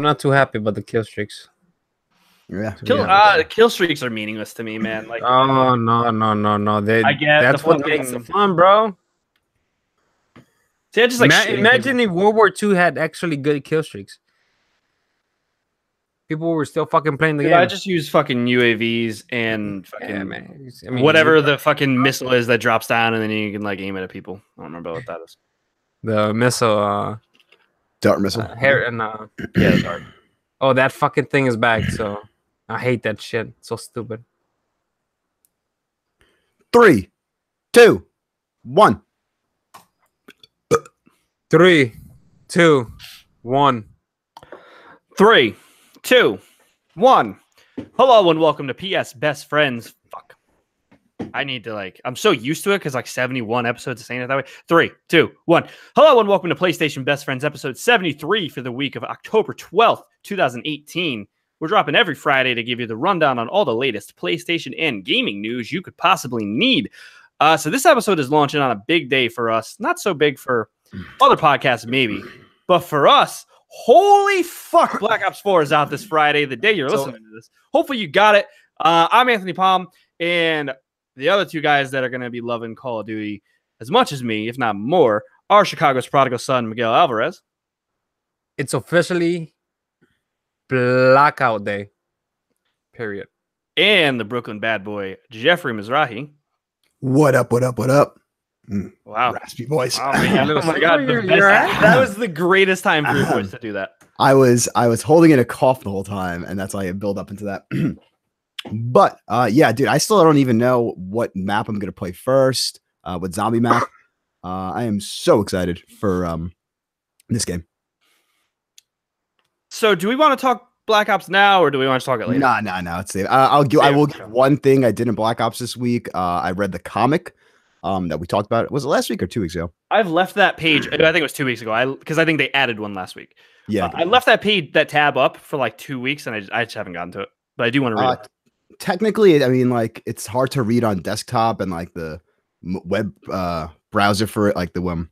I'm not too happy about the kill streaks. Yeah. Kill streaks are meaningless to me, man. Like, oh no. That's what makes it fun, bro. See, I just like imagine if World War II had actually good kill streaks. People were still fucking playing the game. I just use fucking UAVs and fucking whatever the fucking missile is that drops down, and then you can like aim it at people. I don't remember what that is. The missile, dart missile. Yeah, dart. Oh, that fucking thing is back. So I hate that shit. It's so stupid. 3, 2, 1. 3, 2, 1. 3, 2, 1. Hello and welcome to PS Best Friends. Fuck. I need to I'm so used to it because 71 episodes of saying it that way. 3, 2, 1. Hello and welcome to PlayStation Best Friends episode 73 for the week of October 12th, 2018. We're dropping every Friday to give you the rundown on all the latest PlayStation and gaming news you could possibly need. So this episode is launching on a big day for us. Not so big for other podcasts, maybe. But for us, holy fuck, Black Ops 4 is out this Friday, the day you're listening to this. Hopefully you got it. I'm Anthony Palm, and the other two guys that are going to be loving Call of Duty as much as me, if not more, are Chicago's prodigal son, Miguel Alvarez. It's officially Blackout Day. Period. And the Brooklyn bad boy, Jeffrey Mizrahi. What up, what up, what up? Wow. Raspy voice. Oh, my God. That was the greatest time for your voice to do that. I was holding in a cough the whole time, and that's why I build up into that. But yeah, dude, I still don't even know what map I'm gonna play first. What zombie map. I am so excited for this game. So do we want to talk Black Ops now, or do we want to talk it later? No. It's safe. I will give one thing I did in Black Ops this week. I read the comic that we talked about. Was it last week or 2 weeks ago? I've left that page. I think it was 2 weeks ago. Because I think they added one last week. Yeah, I left that tab up for 2 weeks, and I just haven't gotten to it. But I do want to read it. Technically, I mean, it's hard to read on desktop, and the web browser for it, the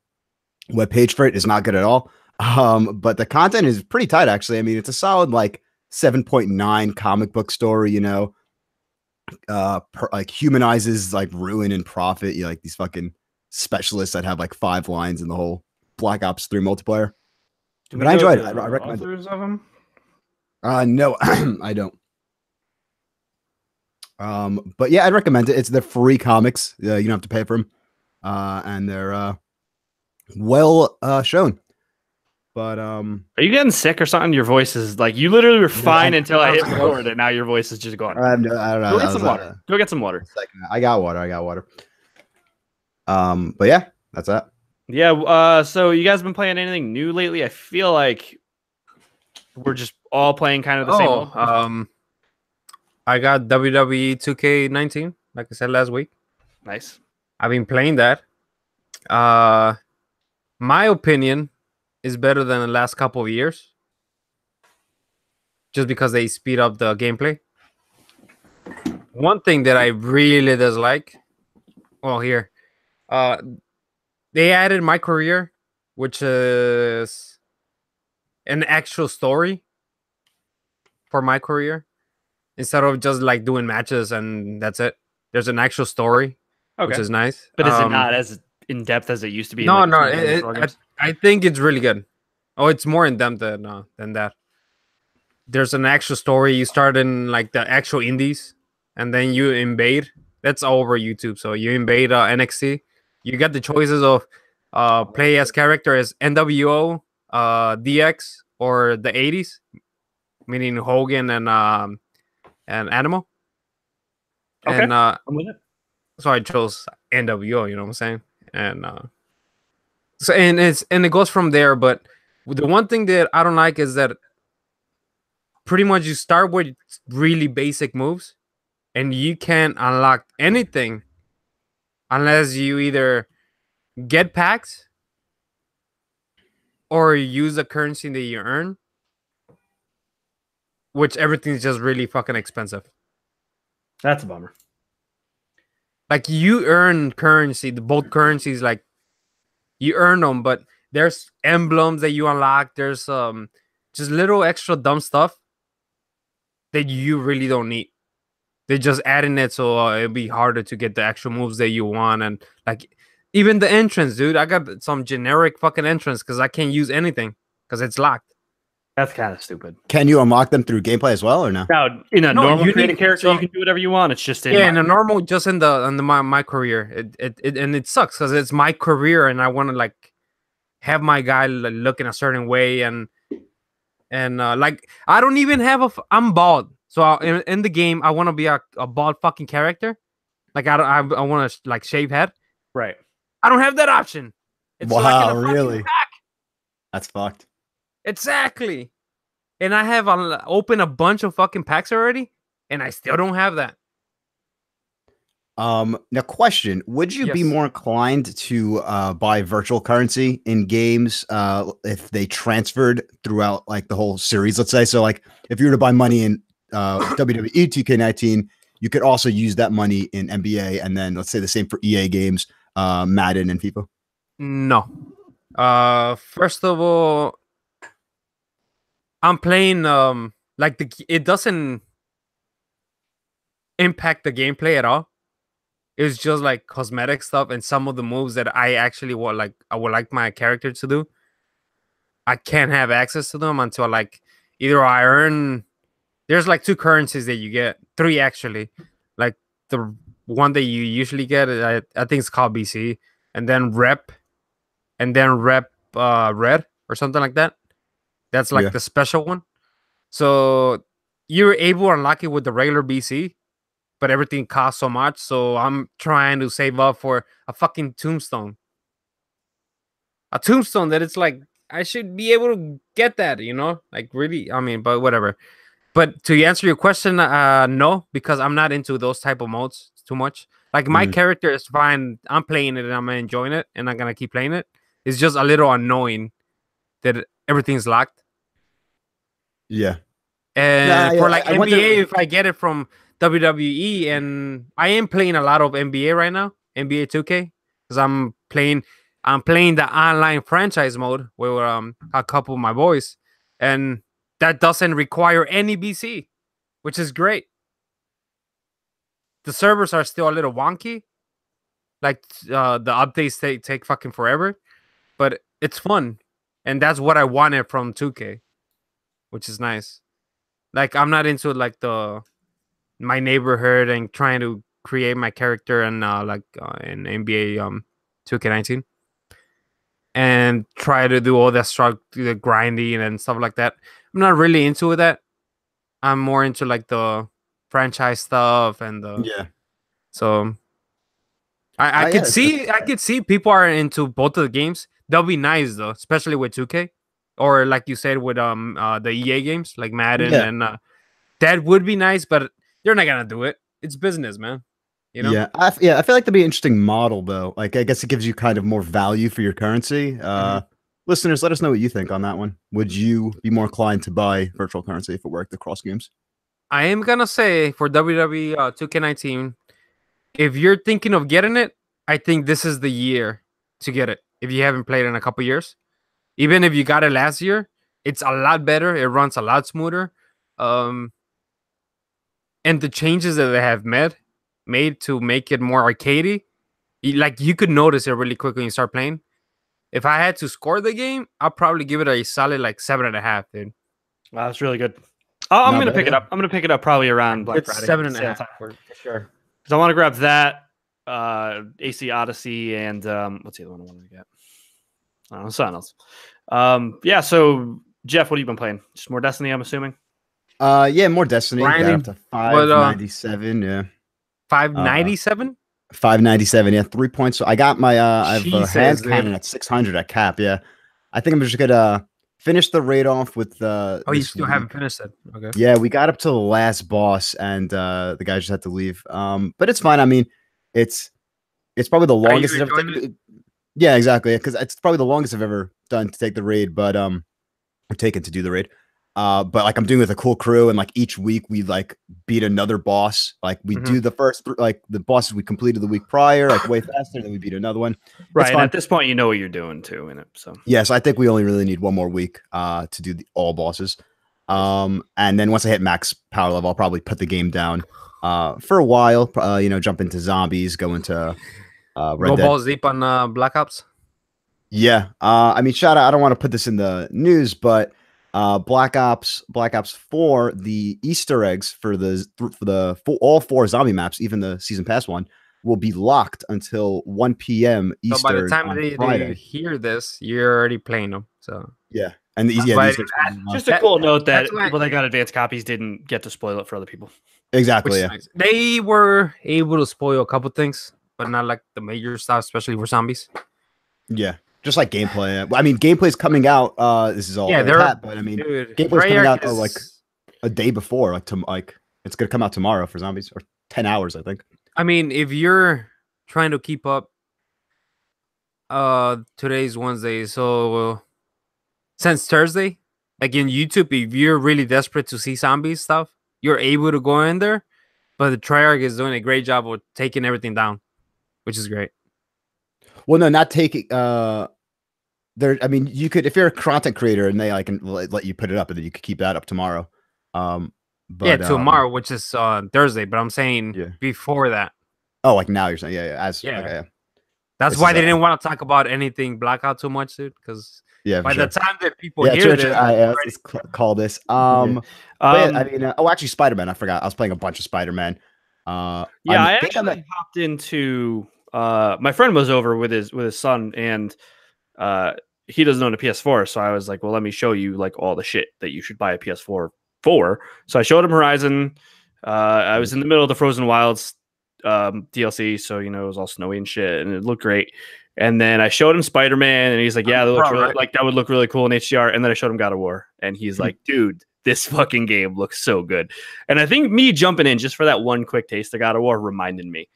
web page for it is not good at all. But the content is pretty tight, actually. I mean, it's a solid 7.9 comic book story, humanizes Ruin and Prophet, these fucking specialists that have 5 lines in the whole Black Ops 3 multiplayer. But I enjoyed it. I recommend it. Of them? No, I don't. But yeah, I'd recommend it. It's the free comics. You don't have to pay for them. And they're well shown. But are you getting sick or something? Your voice is you literally were fine until I hit record, and now your voice is just gone. I don't know. Go get some water. Go get some water. I got water. But yeah, that's that. Yeah. So you guys been playing anything new lately? I feel like we're just all playing kind of the same. I got WWE 2K19, like I said last week. Nice. I've been playing that. My opinion is better than the last couple of years, just because they speed up the gameplay. One thing that I really dislike, they added my career, which is an actual story for my career, instead of just doing matches and that's it. There's an actual story, which is nice. But is it not as in depth as it used to be? No. I think it's really good. Oh, it's more in depth than that. There's an actual story. You start in the actual indies, and then you invade. That's all over YouTube. So you invade NXT. You get the choices of play as character as NWO, DX, or the 80s, meaning Hogan and Animal. Okay. And I'm with it. so I chose NWO. You know what I'm saying? And so it goes from there. But the one thing that I don't like is that pretty much you start with really basic moves, and you can't unlock anything unless you either get packs or use the currency that you earn, which everything's just really fucking expensive. That's a bummer. You earn currency, both currencies, you earn them, but there's emblems that you unlock. There's just little extra dumb stuff that you really don't need. They're just adding it so it'll be harder to get the actual moves that you want, and like even the entrance, dude. I got some generic fucking entrance because I can't use anything because it's locked. That's kind of stupid. Can you unlock them through gameplay as well, or no? Now, in a No, normal you creative need- character, so- you can do whatever you want. It's just in Yeah, in a normal, just in my career, it and it sucks because it's my career, and I want to like have my guy look in a certain way, and like I don't even have I'm bald, so in the game I want to be a bald fucking character. Like I want to like shave head. right. I don't have that option. It's like in Wow, a fucking really? pack. That's fucked. Exactly. And I have opened a bunch of fucking packs already, and I still don't have that. Now question, would you be Yes. more inclined to buy virtual currency in games if they transferred throughout like the whole series, let's say? So like if you were to buy money in WWE 2K19, you could also use that money in NBA, and then let's say the same for EA games, Madden and FIFA. No. First of all, I'm playing like it doesn't impact the gameplay at all. It's just like cosmetic stuff and some of the moves that I actually I would like my character to do. I can't have access to them until like either I earn. There's like 2 currencies that you get, 3 actually. Like the one that you usually get, I think it's called BC, and then rep, red or something like that. That's like Yeah. the special one. So you're able to unlock it with the regular BC, but everything costs so much. So I'm trying to save up for a fucking tombstone. A tombstone that it's like I should be able to get that, like really. I mean, but whatever. But to answer your question, no, because I'm not into those type of modes too much. Like my character is fine. I'm playing it and I'm enjoying it, and I'm gonna keep playing it. It's just a little annoying that everything's locked. Yeah. And Nah, for yeah, like I NBA, wonder- if I get it from WWE, and I am playing a lot of NBA right now, NBA 2K, because I'm playing the online franchise mode with a couple of my boys, and that doesn't require any BC, which is great. The servers are still a little wonky, like the updates take fucking forever, but it's fun, and that's what I wanted from 2K, which is nice. Like I'm not into like my neighborhood and trying to create my character and in NBA 2K19 and try to do all that the grinding and stuff like that. I'm not really into that. I'm more into like the franchise stuff and Yeah. so I could see people are into both of the games. That'll be nice though, especially with 2K or like you said with the EA games like Madden Yeah. and that would be nice, but they're not gonna do it. It's business, man. Yeah, I feel like that'd be an interesting model, though. Like, I guess it gives you kind of more value for your currency. Listeners, let us know what you think on that one. Would you be more inclined to buy virtual currency if it worked across games? I am gonna say for WWE 2K19, if you're thinking of getting it, I think this is the year to get it. If you haven't played in a couple years, even if you got it last year, it's a lot better. It runs a lot smoother. And the changes that they have made to make it more arcadey, like you could notice it really quick when you start playing. If I had to score the game, I'll probably give it a solid like 7.5, dude. Wow, that's really good. I'm Not gonna bad, pick it yeah. up. I'm gonna pick it up probably around Black It's Friday. 7.5 sale time. for sure. Because I want to grab that, AC Odyssey, and what's the other one I want to get? I don't know, something else. Yeah. So Jeff, what have you been playing? Just more Destiny, I'm assuming. Yeah, more Destiny. Got Grinding. up to 597. Yeah, 597. 597. Yeah, 3 points. So I got my I've Jesus, hand dude. cannon at 600 at cap. Yeah, I think I'm just gonna finish the raid off with Oh, you this still week. haven't finished it. Okay. Yeah, we got up to the last boss, and the guy just had to leave. But it's fine. I mean, it's probably the Are you longest. I've ever enjoying taken. Yeah, exactly. Because it's probably the longest I've ever done to take the raid, but or taken to do the raid. But like I'm doing with a cool crew, and like each week we like beat another boss. Like we do the first like the bosses we completed the week prior, like way faster, then we beat another one. Right. And at this point, you know what you're doing too in it. So yes, I think we only really need one more week to do all bosses. And then once I hit max power level, I'll probably put the game down for a while. You know, jump into zombies, go into Red Go Dead. balls deep on Black Ops. Yeah. I mean, shout out. I don't want to put this in the news, but Black Ops 4, the Easter eggs for all 4 zombie maps, even the season pass one, will be locked until 1 p.m. Eastern. So by the time Friday. they hear this, you're already playing them. So yeah, and these just a cool note that people that got advanced copies didn't get to spoil it for other people. Exactly. Yeah, nice. They were able to spoil a couple things, but not like the major stuff, especially for zombies. Yeah. Just like gameplay. I mean, gameplay's coming out. This is all but I mean, gameplay's coming out like a day before, like it's gonna come out tomorrow for zombies, or 10 hours, I think. I mean, if you're trying to keep up, today's Wednesday, so since Thursday, like in YouTube, if you're really desperate to see zombie stuff, you're able to go in there. But the Treyarch is doing a great job of taking everything down, which is great. Well, no, not taking. I mean, you could, if you're a content creator and they like can let you put it up, and then you could keep that up tomorrow. But tomorrow, which is Thursday. But I'm saying before that. Oh, like now you're saying, That's why they didn't want to talk about anything Blackout too much, dude. Because by the time that people hear this, let's call this. I mean, actually, Spider-Man. I forgot. I was playing a bunch of Spider-Man. I actually hopped into. My friend was over with his son, and he doesn't own a PS4, so I was like, well, let me show you like all the shit that you should buy a PS4 for. So I showed him Horizon. I was in the middle of the Frozen Wilds DLC, so you know it was all snowy and shit, and it looked great. And then I showed him Spider-Man, and he's like, yeah, that looks really, like that would look really cool in HDR. And then I showed him God of War, and he's like, dude, this fucking game looks so good. And I think me jumping in just for that one quick taste of God of War reminded me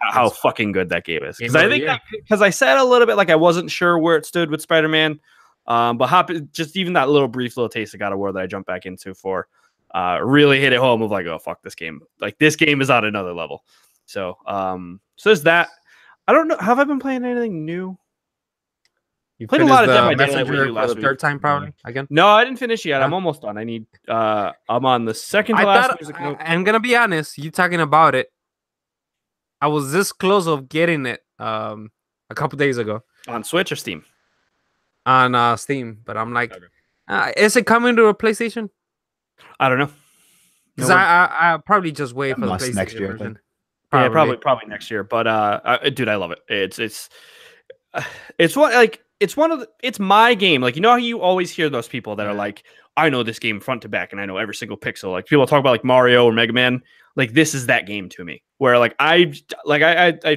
how fucking good that game is. Because I think because I said a little bit like I wasn't sure where it stood with Spider-Man, but just even that brief little taste of God of War that I jumped back into for really hit it home of like, oh fuck, this game, like this game is on another level. So so there's that. I don't know, have I been playing anything new? You played a lot of Dead by Daylight for the third time probably again. No, I didn't finish yet. I'm almost done. I need I'm on the second to last music note. I'm gonna be honest, you talking about it, I was this close of getting it a couple days ago. On Switch or Steam? On Steam, but I'm like, is it coming to a PlayStation? I don't know. Because I probably just wait for the PlayStation next year, version. Yeah, probably next year. But dude, I love it. It's my game. Like, you know how you always hear those people that are like, I know this game front to back and I know every single pixel. Like people talk about like Mario or Megaman. Like this is that game to me. Where like I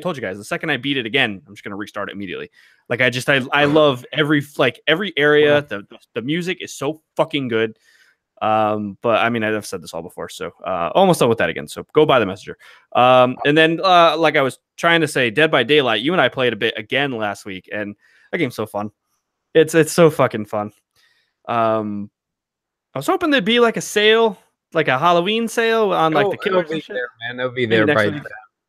told you guys, the second I beat it again, I'm just gonna restart it immediately. Like I love every area. The music is so fucking good. But I mean, I've said this all before, so almost done with that again. So go buy the Messenger. And then like I was trying to say, Dead by Daylight, you and I played a bit again last week, and that game's so fun. It's so fucking fun. I was hoping there'd be like a sale, like a Halloween sale on like the killers and shit. Man, it'll be there by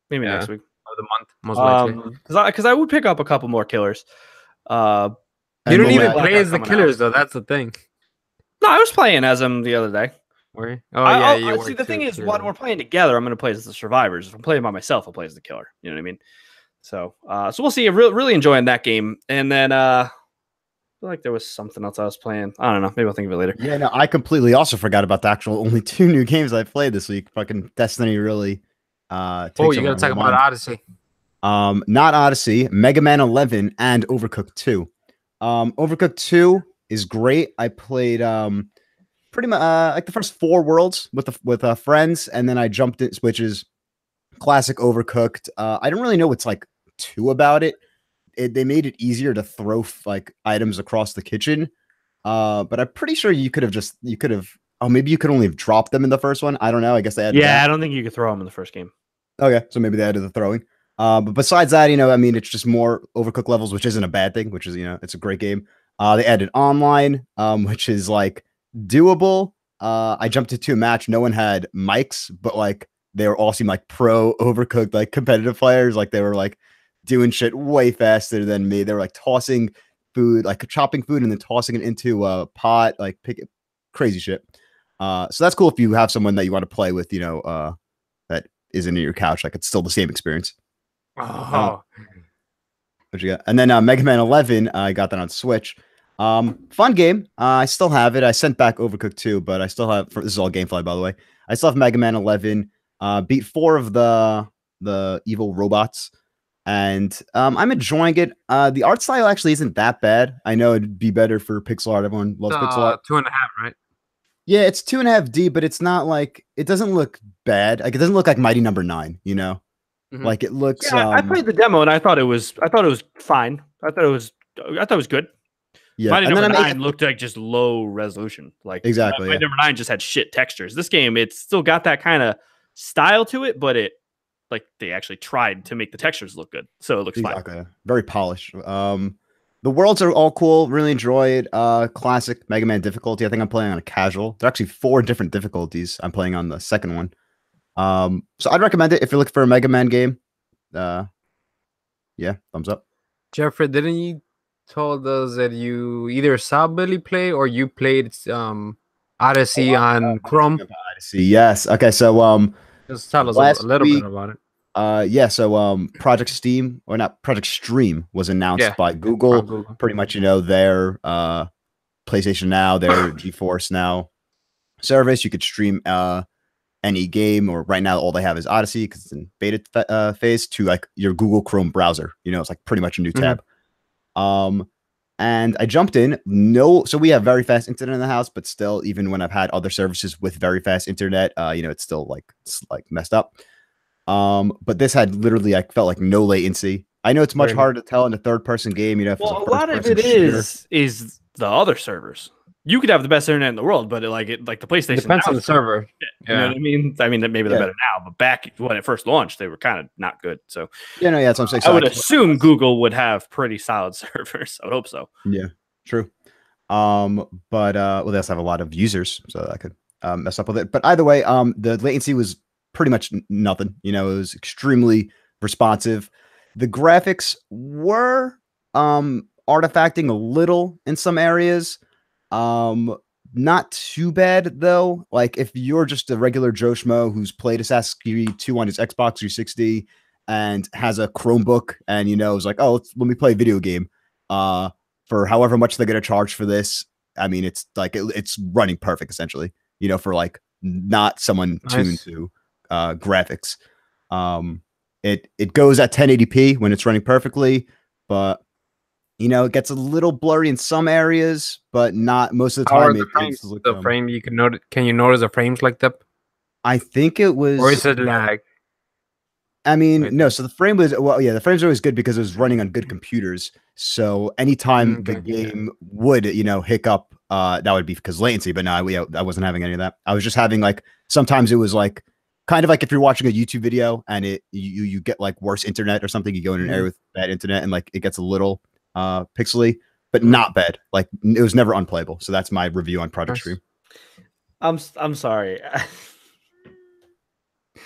maybe next week of the month, most likely. Because I would pick up a couple more killers. You don't even play as the killers though. That's the thing. No, I was playing as them the other day. Were you? Oh yeah, you see, the thing is, when we're playing together, I'm going to play as the survivors. If I'm playing by myself, I'll play as the killer. You know what I mean? So, so we'll see. I'm really enjoying that game. And then I feel like there was something else I was playing. I don't know. Maybe I'll think of it later. Yeah, no, I completely also forgot about the actual only 2 new games I played this week. Fucking Destiny really. You got to talk about Odyssey. Not Odyssey, Megaman 11 and Overcooked 2. Overcooked 2 is great. I played pretty much like the first 4 worlds with friends, and then I jumped in, which is classic Overcooked. I don't really know what's like too about it. They made it easier to throw like items across the kitchen, but I'm pretty sure you could have. Oh, maybe you could only have dropped them in the first one. I don't know. I guess they added that. I don't think you could throw them in the first game. Okay, so maybe they added the throwing. But besides that, I mean, it's just more Overcooked levels, which isn't a bad thing. Which is, it's a great game. They added online, which is like doable. I jumped into a match. No one had mics, but like they were all seemed like pro Overcooked, like competitive players. Like they were like doing shit way faster than me. They were like tossing food, like chopping food and then tossing it into a pot, like crazy shit. So that's cool if you have someone that you want to play with, that isn't in your couch. Like it's still the same experience. Oh, What you got? And then Mega Man 11, I got that on Switch. Fun game. I still have it. I sent back Overcooked 2, but I still have. This is all GameFly, by the way. I still have Mega Man 11. Beat 4 of the evil robots, and I'm enjoying it. The art style actually isn't that bad. I know it'd be better for pixel art. Everyone loves pixel art. 2.5, right? Yeah, it's 2.5D, but it's not like it doesn't look bad. Like it doesn't look like Mighty Number 9. Mhm. Like it looks. Yeah, I played the demo and I thought it was fine. I thought it was good. Yeah, Mighty and Number then 9 looked like just low resolution. Like Exactly, Mighty Number 9 just had shit textures. This game, it's still got that kind of style to it, but it like they actually tried to make the textures look good, so it looks fine. exactly. Very polished. The worlds are all cool. Really enjoy it. Classic Mega Man difficulty. I think I'm playing on a casual. There are actually 4 different difficulties. I'm playing on the second one. So I'd recommend it if you're looking for a Mega Man game. Yeah, thumbs up. Jeffrey, didn't you told us that you either saw Billy play or you played Odyssey on Chrome? Odyssey, yes. Okay, so Just tell us last a little week, bit about it. Yeah, so Project Steam, or not, Project Stream was announced by Google. Google. Pretty much, their PlayStation Now, their GeForce Now service. You could stream any game, or right now all they have is Odyssey because it's in beta phase, to like your Google Chrome browser. It's like pretty much a new tab. And I jumped in. So we have very fast internet in the house, but still, even when I've had other services with very fast internet, it's still it's messed up. But this had literally, I felt like no latency. I know it's much harder to tell in a third-person game. If well, a lot of it is the other servers. You could have the best internet in the world, but the PlayStation depends on the server. You know what I mean? I mean, maybe they're better now, but back when it first launched, they were kind of not good. So that's what I'm saying. I would assume Google would have pretty solid servers. I would hope so. Yeah, true. But they also have a lot of users, so that could mess up with it. But either way, the latency was pretty much nothing. It was extremely responsive. The graphics were artifacting a little in some areas. Not too bad though. Like if you're just a regular Joe Schmo who's played Assassin's Creed 2 on his Xbox 360 and has a Chromebook and is like, oh, let me play a video game for however much they're gonna charge for this. I mean, it's like it's running perfect essentially. For like not someone tuned to graphics. It goes at 1080p when it's running perfectly, but it gets a little blurry in some areas, but not most of the time. The frame you can notice. Can you notice the frames like that? I think it was, or is it lag? I mean, no. So the frame was the frames are always good because it was running on good computers. So anytime the game would hiccup, that would be because latency. But no, I wasn't having any of that. I was just having sometimes it was kind of like if you're watching a YouTube video and you get worse internet or something, you go in an area with bad internet and it gets a little pixely, but not bad. It was never unplayable. So that's my review on Project Stream. I'm sorry.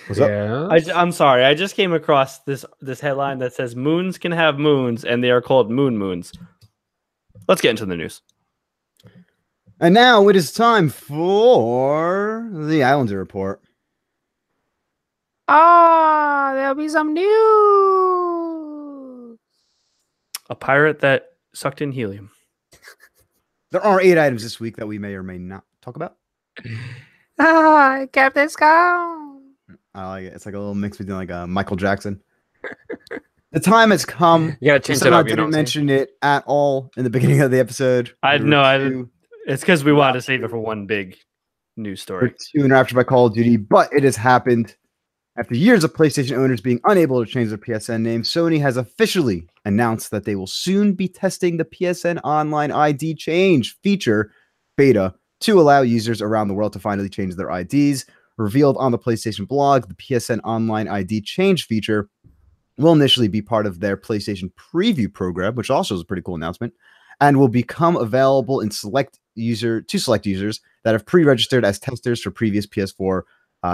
What's up? I'm sorry. I just came across this headline that says moons can have moons and they are called moons. Let's get into the news. And now it is time for the Islander report. There'll be some news. A pirate that sucked in helium. There are 8 items this week that we may or may not talk about. Captain Scott. I like it. It's like a little mix between Michael Jackson. The time has come. You gotta change it up. I didn't mention it at all in the beginning of the episode. I know. It's because we wanted to save it for one big news story. 2 interrupted by Call of Duty, but it has happened. After years of PlayStation owners being unable to change their PSN name, Sony has officially announced that they will soon be testing the PSN Online ID change feature beta to allow users around the world to finally change their IDs. Revealed on the PlayStation blog, the PSN Online ID change feature will initially be part of their PlayStation Preview program, which also is a pretty cool announcement, and will become available in select select users that have pre-registered as testers for previous PS4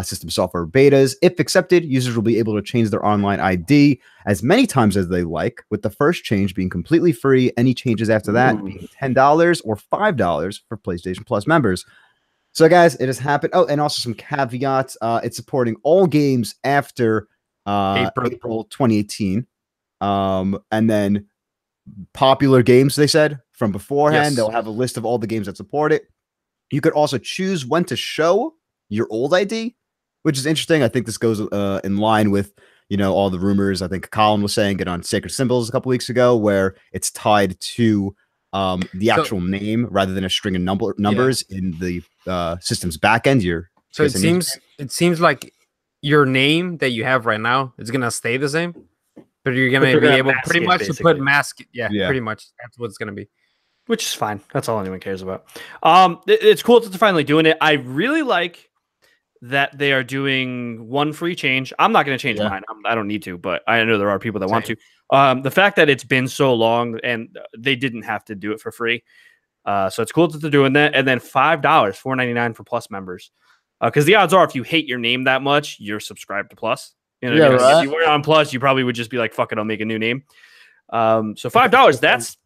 system software betas. If accepted, users will be able to change their online ID as many times as they like, with the first change being completely free. Any changes after that being $10 or $5 for PlayStation Plus members. So, guys, it has happened. Oh, and also some caveats. It's supporting all games after April 2018. And then popular games, they said, from beforehand. Yes. They'll have a list of all the games that support it. You could also choose when to show your old ID, which is interesting. I think this goes in line with, all the rumors. I think Colin was saying it on Sacred Symbols a couple weeks ago, where it's tied to the actual name rather than a string of numbers in the system's backend. So it seems like your name that you have right now is gonna stay the same, but you're gonna be able pretty much to put mask. Yeah, pretty much that's what it's gonna be. Which is fine. That's all anyone cares about. It's cool that they're finally doing it. I really like that they are doing one free change. I'm not going to change mine. I don't need to, but I know there are people that want to. The fact that it's been so long and they didn't have to do it for free. So it's cool that they're doing that. And then $5, $4.99 for Plus members. Because the odds are, if you hate your name that much, you're subscribed to Plus. Right? If you were on Plus, you probably would just be like, fuck it, I'll make a new name. So $5, that's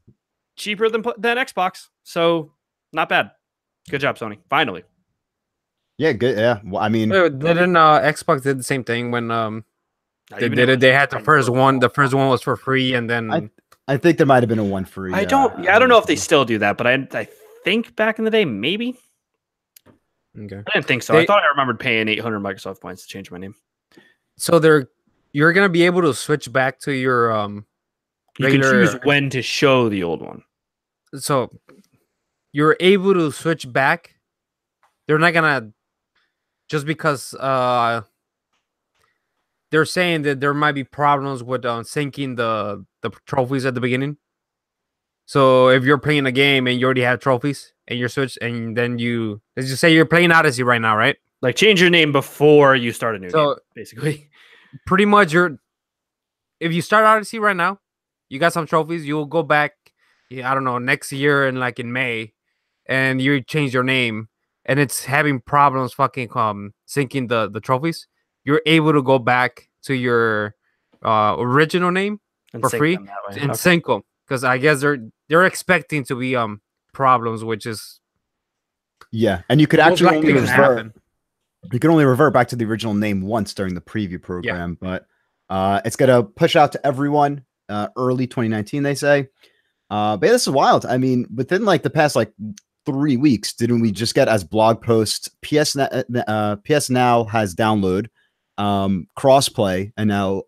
cheaper than Xbox. So not bad. Good job, Sony. Finally. Yeah, good. Yeah. Well, I mean, didn't Xbox did the same thing when they did it? They had the first one. The first one was for free, and then I think there might have been a one free. I don't know if they still do that, but I think back in the day, maybe. Okay. I didn't think so. I thought I remembered paying 800 Microsoft points to change my name. So you're gonna be able to switch back to your You can choose when to show the old one. So you're able to switch back. They're not gonna just because they're saying that there might be problems with syncing the trophies at the beginning. So if you're playing a game and you already have trophies and you're switched, and then let's just say you're playing Odyssey right now, right? Like change your name before you start a new game, basically. Pretty much if you start Odyssey right now, you got some trophies, you'll go back, I don't know, next year and like in May, and you change your name and it's having problems fucking syncing the trophies. You're able to go back to your original name for free and sync them, because I guess they're expecting to be problems, which is and you could actually only revert. You can only revert back to the original name once during the preview program, but it's gonna push out to everyone early 2019, they say. But this is wild. I mean, within like the past 3 weeks, didn't we just get as blog posts? PS Now has download, crossplay, and now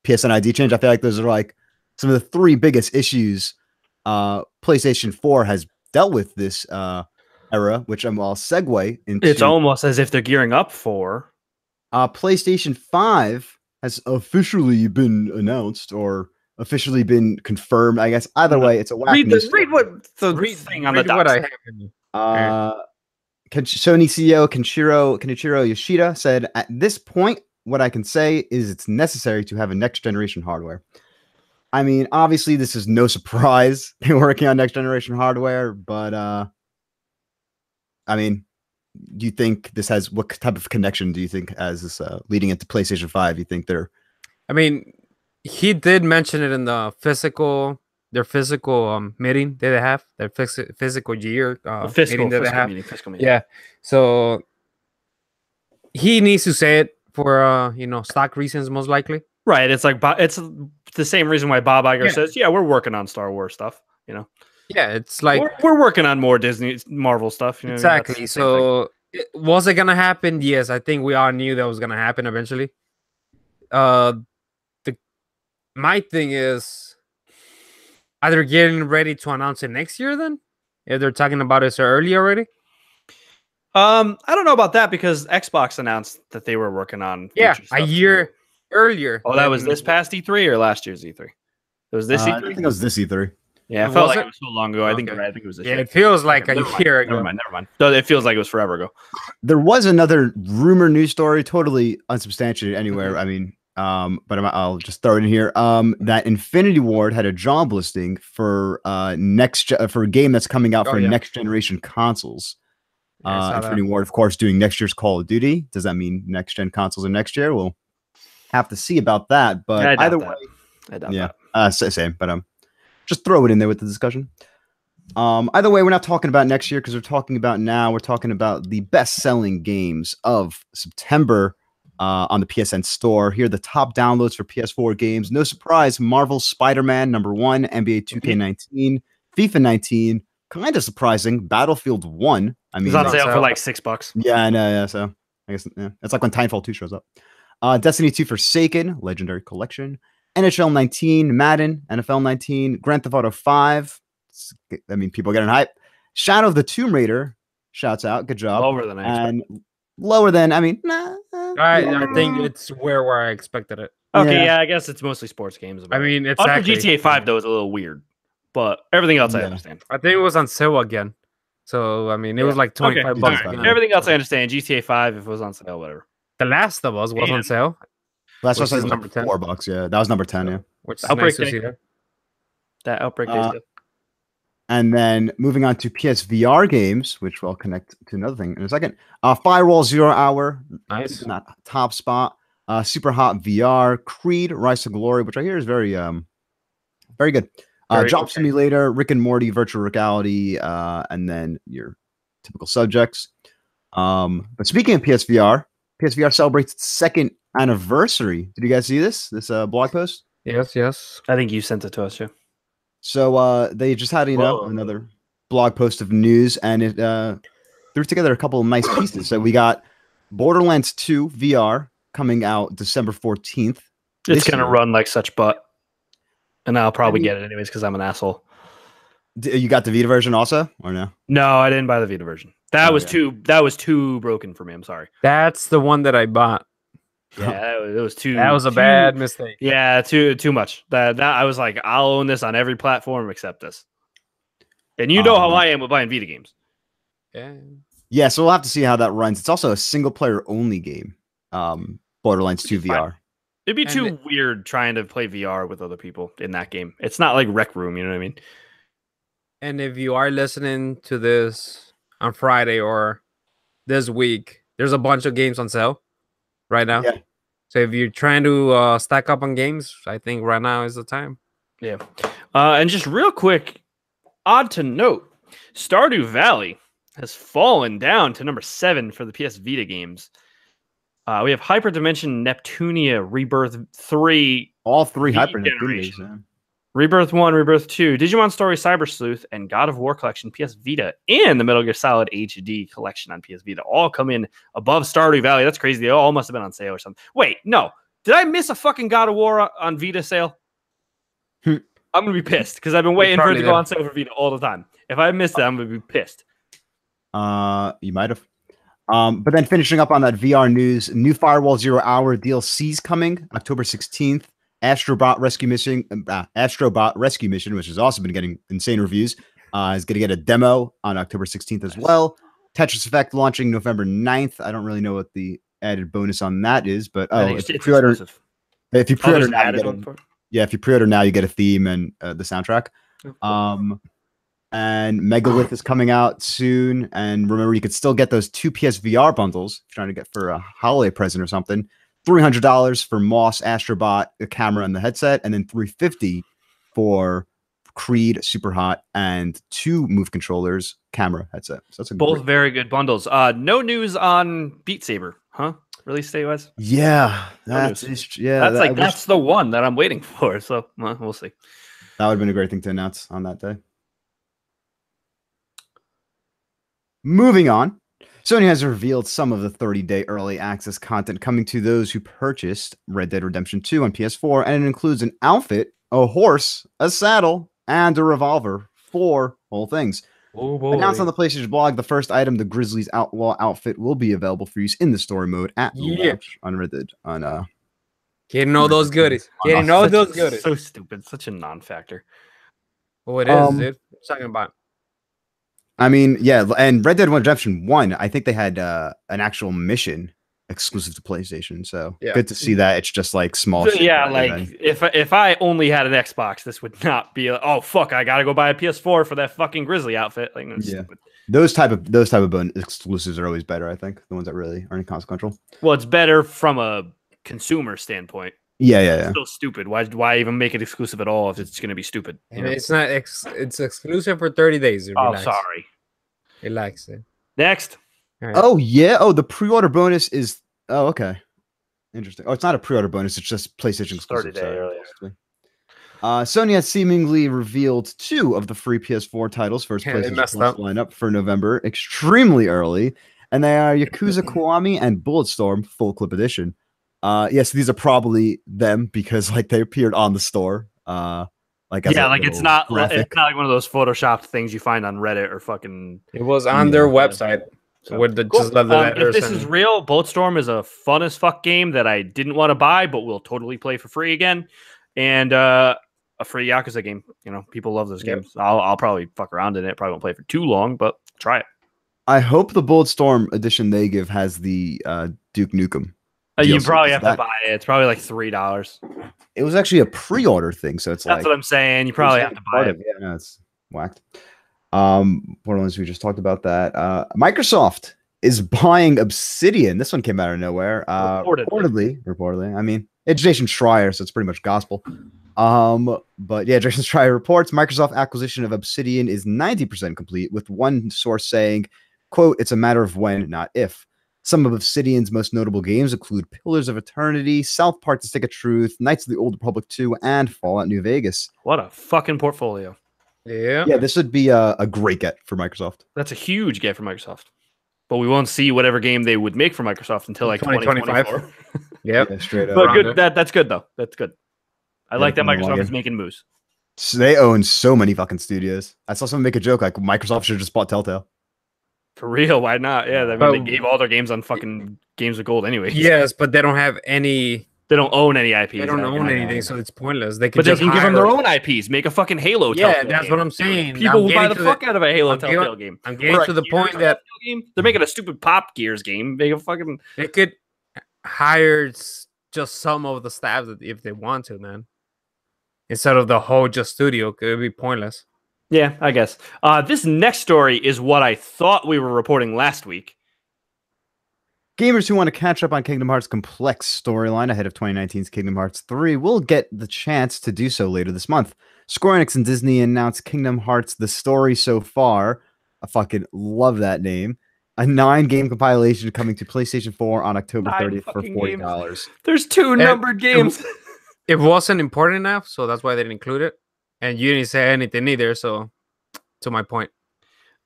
PSN ID change. I feel like those are like some of the three biggest issues PlayStation 4 has dealt with this era, which I'll segue into. It's almost as if they're gearing up for. PlayStation 5 has officially been announced or officially been confirmed. I guess either way, it's a whack. Read what the thing on the what I have. Sony CEO Kenichiro Yoshida said, "At this point, what I can say is it's necessary to have a next generation hardware." I mean, obviously, this is no surprise. They're working on next generation hardware, but I mean, do you think this has what type of connection do you think as this leading into PlayStation 5? You think they're? I mean, he did mention it in their physical meeting that they have, their physical year meeting that they have. Meeting. Yeah, so he needs to say it for stock reasons, most likely. Right. It's like it's the same reason why Bob Iger says, "Yeah, we're working on Star Wars stuff." Yeah, it's like we're working on more Disney Marvel stuff. Exactly. So was it gonna happen? Yes, I think we all knew that was gonna happen eventually. My thing is, are they getting ready to announce it next year? Then, if they're talking about it so early already. I don't know about that because Xbox announced that they were working on a year earlier. Oh, that was this past E3 or last year's E3? It was this E3. I think it was this E3. Yeah, it felt like it was so long ago. I think it was this year. It feels like a year ago. Never mind. No, it feels like it was forever ago. There was another rumor news story, totally unsubstantiated anywhere. I mean, but I'll just throw it in here. That Infinity Ward had a job listing for for a game that's coming out for next generation consoles. Infinity Ward, of course, doing next year's Call of Duty. Does that mean next gen consoles are next year? We'll have to see about that. But either way, I doubt that. Same. But just throw it in there with the discussion. Either way, we're not talking about next year because we're talking about now. We're talking about the best-selling games of September on the PSN store. Here are the top downloads for PS4 games. No surprise, Marvel's Spider-Man #1, NBA 2K19, FIFA 19. Kind of surprising, Battlefield 1. I mean, it's on sale for like $6. Yeah, I know. Yeah, so I guess it's like when Titanfall 2 shows up. Destiny 2 Forsaken, Legendary Collection, NHL 19, Madden, NFL 19, Grand Theft Auto 5. I mean, people getting hype. Shadow of the Tomb Raider, shouts out, good job. Lower than I expected. And lower than, I mean, nah. I think it's where I expected it. Okay, yeah, I guess it's mostly sports games. I mean, it's under GTA 5 though is a little weird, but everything else I understand. I think it was on sale again, so I mean, it was like $25. Right. Everything else I understand. GTA 5, if it was on sale, whatever. The Last of Us was on sale. Last of Us was number 10. $4. Yeah, that was number 10. Yeah, which is nice to see that Outbreak Day. And then moving on to PSVR games, which we'll connect to another thing in a second. Firewall 0 Hour, nice, in that top spot. Super Hot VR, Creed, Rise to Glory, which I hear is very good. Job Simulator, Rick and Morty, Virtual Reality, and then your typical subjects. But speaking of PSVR celebrates its 2nd anniversary. Did you guys see this blog post? Yes. I think you sent it to us, too. So they just had another blog post of news, and it threw together a couple of nice pieces. So we got Borderlands 2 VR coming out December 14th. It's gonna run like such butt, and I'll probably get it anyways because I'm an asshole. You got the Vita version also, or no? No, I didn't buy the Vita version. That was too broken for me. I'm sorry. That's the one that I bought. Yeah, it was too. That was a bad mistake. Yeah, too much. That I was like, I'll own this on every platform except this. And you know how I am with buying Vita games. Yeah. So we'll have to see how that runs. It's also a single player only game. Borderlands 2 VR. It'd be too weird trying to play VR with other people in that game. It's not like Rec Room, you know what I mean? And if you are listening to this on Friday or this week, there's a bunch of games on sale right now. Yeah. So if you're trying to stack up on games, I think right now is the time. Yeah. And just real quick, odd to note, Stardew Valley has fallen down to number 7 for the PS Vita games. We have Hyperdimension Neptunia Rebirth 3. All 3 Hyperdimensions. Yeah. Rebirth 1, Rebirth 2, Digimon Story Cyber Sleuth, and God of War Collection PS Vita, and the Metal Gear Solid HD Collection on PS Vita all come in above Stardew Valley. That's crazy. They all must have been on sale or something. Wait, no. Did I miss a fucking God of War on Vita sale? I'm going to be pissed because I've been waiting for it to go on sale for Vita all the time. If I missed that, I'm going to be pissed. You might have. But then finishing up on that VR news, new Firewall 0 Hour DLC's coming October 16th. Astrobot Rescue Mission, which has also been getting insane reviews, is going to get a demo on October 16th as well. Tetris Effect launching November 9th. I don't really know what the added bonus on that is, but if you pre-order now, you get a theme and the soundtrack. And Megalith is coming out soon. And remember, you could still get those 2 PSVR bundles if you're trying to get for a holiday present or something. $300 for Moss Astrobot, the camera and the headset, and then $350 for Creed Super Hot and 2 Move controllers, camera, headset. So that's both very good bundles. No news on Beat Saber, huh? Release date wise? Yeah, that's the one that I'm waiting for. So we'll see. That would have been a great thing to announce on that day. Moving on. Sony has revealed some of the 30-day early access content coming to those who purchased Red Dead Redemption 2 on PS4, and it includes an outfit, a horse, a saddle, and a revolver. 4 whole things. Oh boy. Announced on the PlayStation blog, the first item, the Grizzlies Outlaw outfit, will be available for use in the story mode at launch on Red Dead. Getting all those goodies. Getting all those goodies. So stupid. Such a non-factor. Oh, it is, dude. What you talking about? I mean, yeah, and Red Dead Redemption 1, I think they had an actual mission exclusive to PlayStation. So Yeah. good to see that it's just like small. shit Yeah, rather like than- if I only had an Xbox, this would not be. Oh fuck, I gotta go buy a PS4 for that fucking Grizzly outfit. Like, that's Yeah. stupid. those type of exclusives are always better. I think the ones that really aren't consequential. Well, it's better from a consumer standpoint. Yeah. Still stupid. Why even make it exclusive at all if it's going to be stupid? You And know? it's not. It's exclusive for 30 days. Oh, Relax. sorry. Relax. It. Next. Right. Oh yeah. Oh, the pre-order bonus is. Oh, okay. Interesting. Oh, it's not a pre-order bonus. It's just PlayStation exclusive. 30-day sorry. earlier. Sony has seemingly revealed 2 of the free PS4 titles for its Yeah, they PlayStation messed Plus up. lineup for November, extremely early, and they are Yakuza Kiwami and Bulletstorm Full Clip Edition. Yes, these are probably them because like they appeared on the store. Like as Yeah, a like it's little not graphic. like one of those photoshopped things you find on Reddit or fucking. It was on their Yeah. website. So, with the cool. just the If letters. this is real, Bulletstorm is a fun as fuck game that I didn't want to buy, but will totally play for free again. And a free Yakuza game. You know, people love those Yep. games. I'll probably fuck around in it. Probably won't play for too long, but try it. I hope the Bulletstorm edition they give has the Duke Nukem. You DLC, probably is have to that- buy it. It's probably like $3. It was actually a pre-order thing, so it's That's like what I'm saying. You probably have to buy part it. of it. Yeah, no, it's whacked. What else we just talked about that? Microsoft is buying Obsidian. This one came out of nowhere. Reportedly. I mean, it's Jason Schreier, so it's pretty much gospel. But yeah, Jason Schreier reports Microsoft acquisition of Obsidian is 90% complete, with one source saying, quote, "It's a matter of when, not if." Some of Obsidian's most notable games include Pillars of Eternity, South Park: The Stick of Truth, Knights of the Old Republic 2, and Fallout New Vegas. What a fucking portfolio. Yeah. Yeah, this would be a great get for Microsoft. That's a huge get for Microsoft. But we won't see whatever game they would make for Microsoft until like 2025. 2024. Yep. Yeah, straight up. But Around good. there. That's good though. That's good. I Yeah, like that come along Microsoft is again. making moves. So they own so many fucking studios. I saw someone make a joke like Microsoft should have just bought Telltale. For real, why not? Yeah, I mean, But- they gave all their games on fucking Games of Gold anyway. Yes, but they don't have any. They don't own any IPs. They don't I own know. anything, so it's pointless. They can But they just can give them their hire- own IPs. Make a fucking Halo. Yeah, Telltale that's game. what I'm saying. People I'm will buy getting the to fuck out of a Halo I'm getting- Telltale game. I'm getting Or to a the Gears point that Telltale game. They're making a stupid Pop Gears game. Make a fucking. they could hire just some of the staff if they want to, man. Instead of the whole just studio, it would be pointless. Yeah, I guess. This next story is what I thought we were reporting last week. Gamers who want to catch up on Kingdom Hearts' complex storyline ahead of 2019's Kingdom Hearts 3 will get the chance to do so later this month. Square Enix and Disney announced Kingdom Hearts: The Story So Far. I fucking love that name. A 9-game compilation coming to PlayStation 4 on October 9 30th for fucking $40. There's 2 numbered games. It wasn't important enough, so that's why they didn't include it. And you didn't say anything either, so to my point.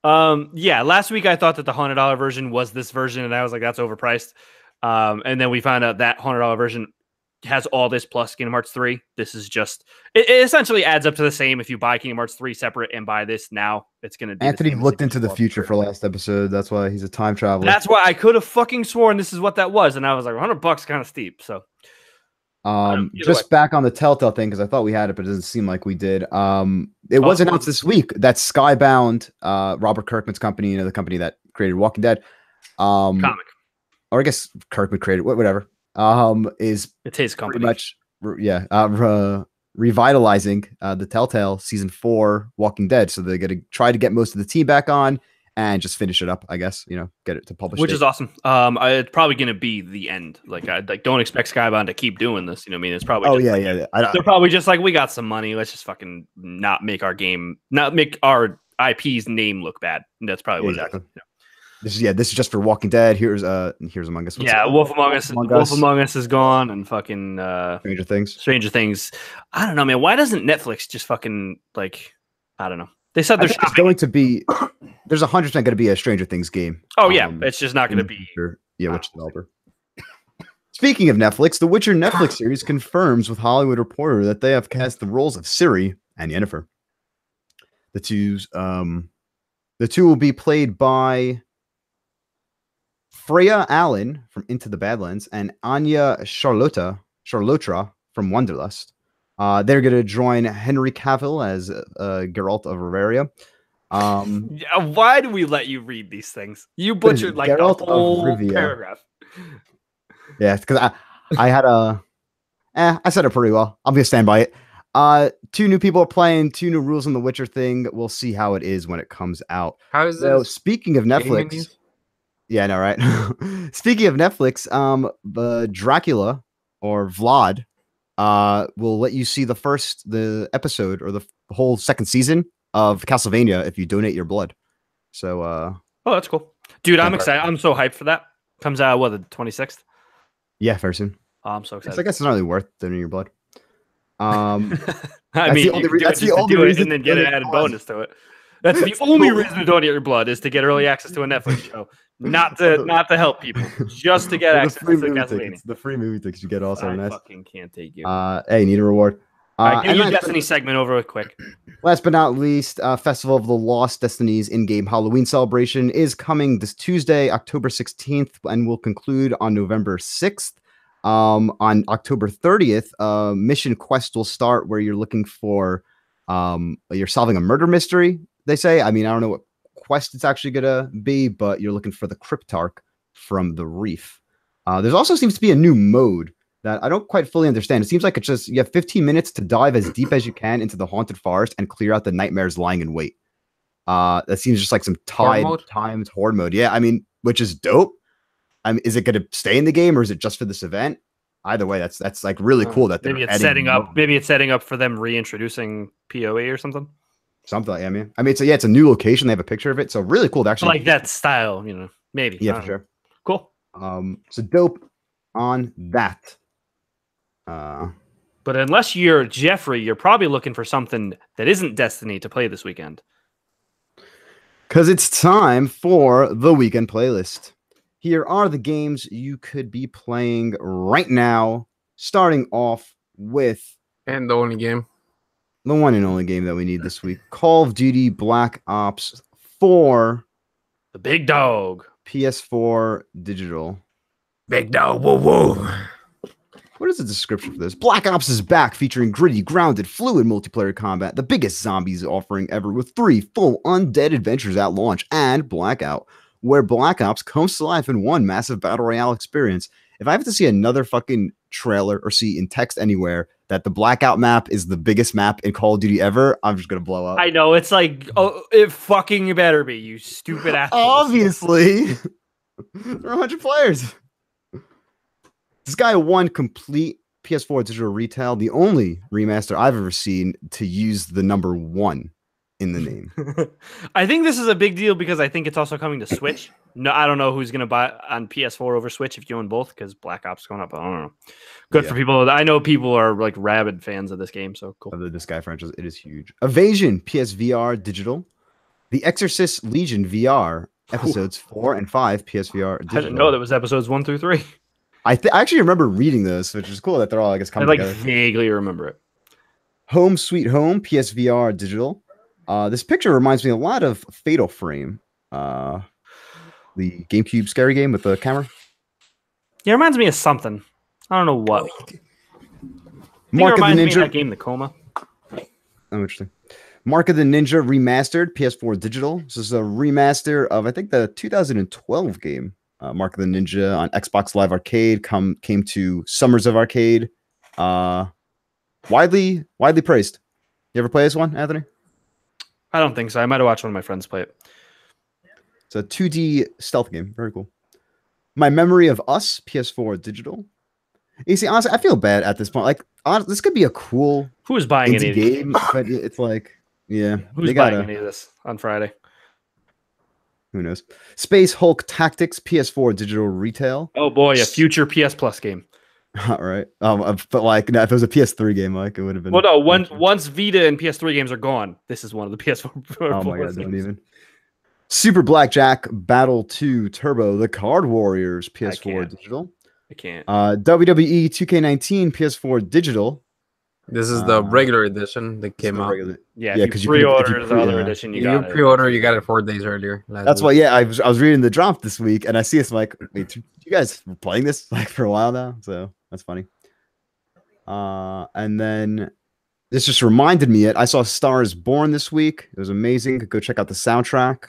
Yeah, last week I thought that the $100 version was this version, and I was like, that's overpriced. And then we found out that $100 version has all this plus Kingdom Hearts 3. This is just it essentially adds up to the same if you buy Kingdom Hearts 3 separate and buy this now. It's gonna be Anthony the same as looked if into you the bought future the for last episode. That's why he's a time traveler. That's why I could have fucking sworn this is what that was, and I was like, $100 kind of steep. So either Just back on the Telltale thing, because I thought we had it, but it doesn't seem like we did. It was announced this week that Skybound, Robert Kirkman's company, the company that created Walking Dead, comic, or I guess Kirkman created whatever, is it's his pretty company. much revitalizing the Telltale season 4 Walking Dead. So they're gonna try to get most of the team back on and just finish it up. I guess get it to publish, Which is awesome. It's probably going to be the end. Like, I don't expect Skybound to keep doing this. You know what I mean? It's probably. Oh just yeah. They're probably just like, we got some money. Let's just fucking not make our IP's name look bad. And that's probably what exactly. it is. This is just for Walking Dead. Here's Among Us. What's Yeah, it? Wolf Among Us is gone, and fucking Stranger Things. I don't know, man. Why doesn't Netflix just fucking like? I don't know. They said they're There's going to be. There's 100% going to be a Stranger Things game. Oh yeah, it's just not going to be. Future. Yeah, which developer? Speaking of Netflix, the Witcher Netflix series confirms with Hollywood Reporter that they have cast the roles of Ciri and Yennefer. The two will be played by Freya Allen from Into the Badlands and Anya Charlotra from Wanderlust. They're going to join Henry Cavill as Geralt of Rivia. Why do we let you read these things? You butchered like Geralt the of whole Rivia. paragraph. Yeah, because I had a I said it pretty well. I'm gonna stand by it. Two new people are playing, two new rules on the Witcher thing. We'll see how it is when it comes out. How is So this speaking of gaming Netflix, news? yeah, I know, right? Speaking of Netflix, the Dracula or Vlad will let you see the episode or the whole second season of Castlevania if you donate your blood. So Oh, that's cool, dude. I'm Don't excited. I'm so hyped for that. Comes out the 26th. yeah, very soon. Oh, I'm so I excited. guess it's not really worth donating your blood. I That's mean, the only you could do that's it the just to only do it reason and then to get an donate added blood. bonus to it. That's the only reason to donate your blood is to get early access to a Netflix show, not to help people, just to get Well, access to Castlevania. the free movie tickets you get also I nice. fucking can't take you. Hey, need a reward. All right, give And me your last Destiny segment over quick. last but not least, Festival of the Lost Destinies in-game Halloween celebration is coming this Tuesday, October 16th, and will conclude on November 6th. On October 30th, mission quest will start where you're looking for you're solving a murder mystery, they say. I mean, I don't know what quest it's actually gonna be, but you're looking for the Cryptarch from the Reef. There's also seems to be a new mode that I don't quite fully understand. It seems like it's just you have 15 minutes to dive as deep as you can into the haunted forest and clear out the nightmares lying in wait. That seems just like some timed horde mode. Yeah, I mean, which is dope. I mean, is it going to stay in the game or is it just for this event? Either way, that's like really cool that maybe it's setting up. Maybe it's setting up for them reintroducing PoE or something. Something like, I mean, it's a new location. They have a picture of it, so really cool to actually like that style. Maybe. Yeah, for sure. Cool. So dope on that. But unless you're Jeffrey, you're probably looking for something that isn't Destiny to play this weekend. Because it's time for the weekend playlist. Here are the games you could be playing right now, starting off with... And the only game. The one and only game that we need this week. Call of Duty Black Ops 4. The big dog. PS4 digital. Big dog, whoa, whoa. What is the description for this? Black Ops is back, featuring gritty, grounded, fluid multiplayer combat, the biggest zombies offering ever, with 3 full undead adventures at launch, and Blackout, where Black Ops comes to life in one massive battle royale experience. If I have to see another fucking trailer or see in text anywhere that the Blackout map is the biggest map in Call of Duty ever, I'm just gonna blow up. I know, it's like, oh, it fucking better be, you stupid ass. Obviously. There are 100 players. This guy won complete PS4 digital retail, the only remaster I've ever seen to use the number 1 in the name. I think this is a big deal because I think it's also coming to Switch. No, I don't know who's going to buy on PS4 over Switch if you own both because Black Ops is going up. I don't know. Good for people. I know people are like rabid fans of this game, so cool. Of the Sky franchise, it is huge. Evasion PSVR digital. The Exorcist Legion VR episodes 4 and 5 PSVR digital. I didn't know that was episodes 1 through 3. I actually remember reading those, which is cool that they're all, I guess, coming together. Vaguely remember it. Home Sweet Home PSVR digital. This picture reminds me a lot of Fatal Frame, the GameCube scary game with the camera. Yeah, it reminds me of something. I don't know what. Mark of the Me of Ninja that game, The Coma. Oh, interesting. Mark of the Ninja remastered PS4 digital. This is a remaster of, I think, the 2012 game. Mark of the Ninja on Xbox Live Arcade came to Summers of Arcade. Widely praised. You ever play this one, Anthony? I don't think so. I might have watched one of my friends play it. It's a 2D stealth game. Very cool. My Memory of Us, PS4 digital. You see, honestly, I feel bad at this point. Like, honestly, this could be a cool who's buying any game, but it's like, yeah, who's buying any of this on Friday? Who knows? Space Hulk Tactics, PS4 digital retail. Oh boy, a future PS Plus game. All right. But like, no, if it was a PS3 game, like it would have been. Well, no, once Vita and PS3 games are gone, this is one of the PS4. Oh my god, don't even. Super Blackjack Battle 2 Turbo, the Card Warriors, PS4 digital. I can't. WWE 2K19 PS4 digital. This is the regular edition that came out. Yeah, because you pre-order the other edition, you got it. Pre-order, you got it 4 days earlier. That's why. Yeah, I was reading the drop this week, and I see it's like, wait, you guys were playing this like for a while now, so that's funny. And then this just reminded me. I saw Star is Born this week. It was amazing. Go check out the soundtrack.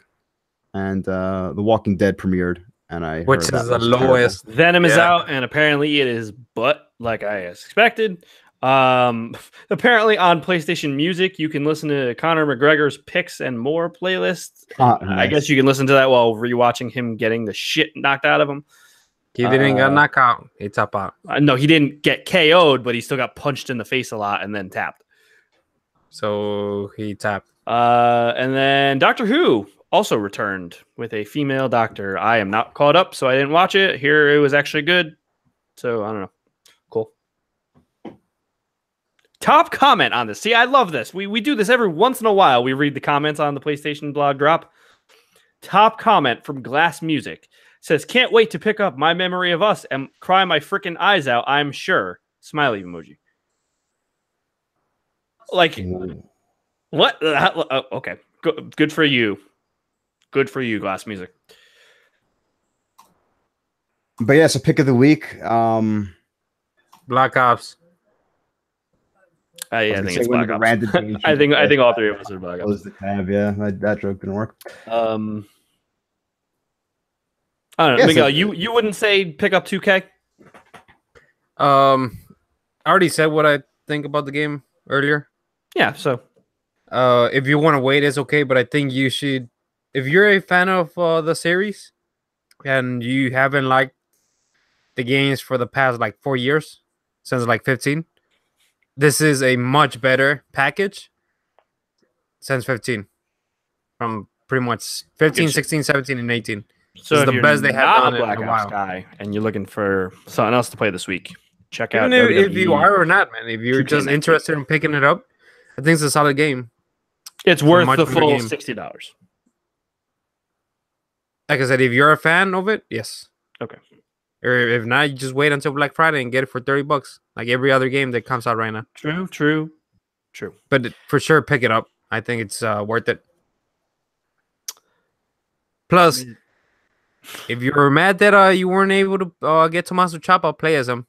And The Walking Dead premiered and I Which heard that is the was terrible. lowest. Venom is Yeah. out, and apparently it is but like I expected. Apparently on PlayStation Music, you can listen to Conor McGregor's picks and more playlist. I Nice. guess you can listen to that while rewatching him getting the shit knocked out of him. He didn't get knocked out. He tapped out. No, he didn't get KO'd, but he still got punched in the face a lot and then tapped. So he tapped. And then Doctor Who also returned with a female doctor. I am not caught up, so I didn't watch it. Here it was actually good. So I don't know. Cool. Top comment on this. See, I love this. We do this every once in a while. We read the comments on the PlayStation blog drop. Top comment from Glass Music says, "Can't wait to pick up My Memory of Us and cry my freaking eyes out, I'm sure." Smiley emoji. Like, what? Okay. Good for you. Good for you, Glass Music. But yeah, so pick of the week. Black Ops. Yeah, I think it's Black Ops. I think all three of us are Black Ops. Close the tab, yeah. That joke didn't work. I don't know, Yeah, Miguel. so- You wouldn't say pick up 2K? I already said what I think about the game earlier. Yeah. So If you want to wait, it's okay. But I think you should, if you're a fan of the series and you haven't liked the games for the past like 4 years, since like 15, this is a much better package since 15. From pretty much 15, 16, 17, and 18. So This is if the you're best they have not done a in a Black Ops while. guy and you're looking for something else to play this week, check out. Even if you WWE. are or not, man, if you're 2K just 19. interested in picking it up, I think it's a solid game. It's worth much the better full game. $60. Like I said, if you're a fan of it, yes. Okay. Or if not, you just wait until Black Friday and get it for $30, like every other game that comes out right now. True. But for sure, pick it up. I think it's worth it. Plus, if you're mad that you weren't able to get Tommaso Ciampa play as him,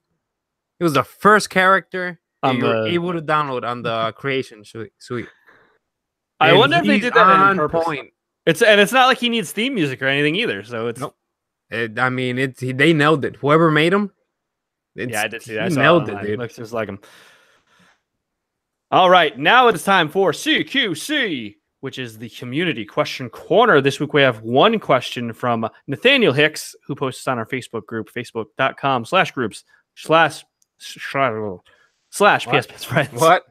it was the first character that you were able to download on the creation suite. I And wonder if they he's did that on on purpose. point. It's not like he needs theme music or anything either. So it's Nope. They nailed it. Whoever made him, yeah, I did see that. I He saw nailed online. it, dude. Looks just like him. All right, now it's time for CQC, which is the community question corner. This week we have one question from Nathaniel Hicks, who posts on our Facebook group, facebook.com/groups/PS Best Friends. What?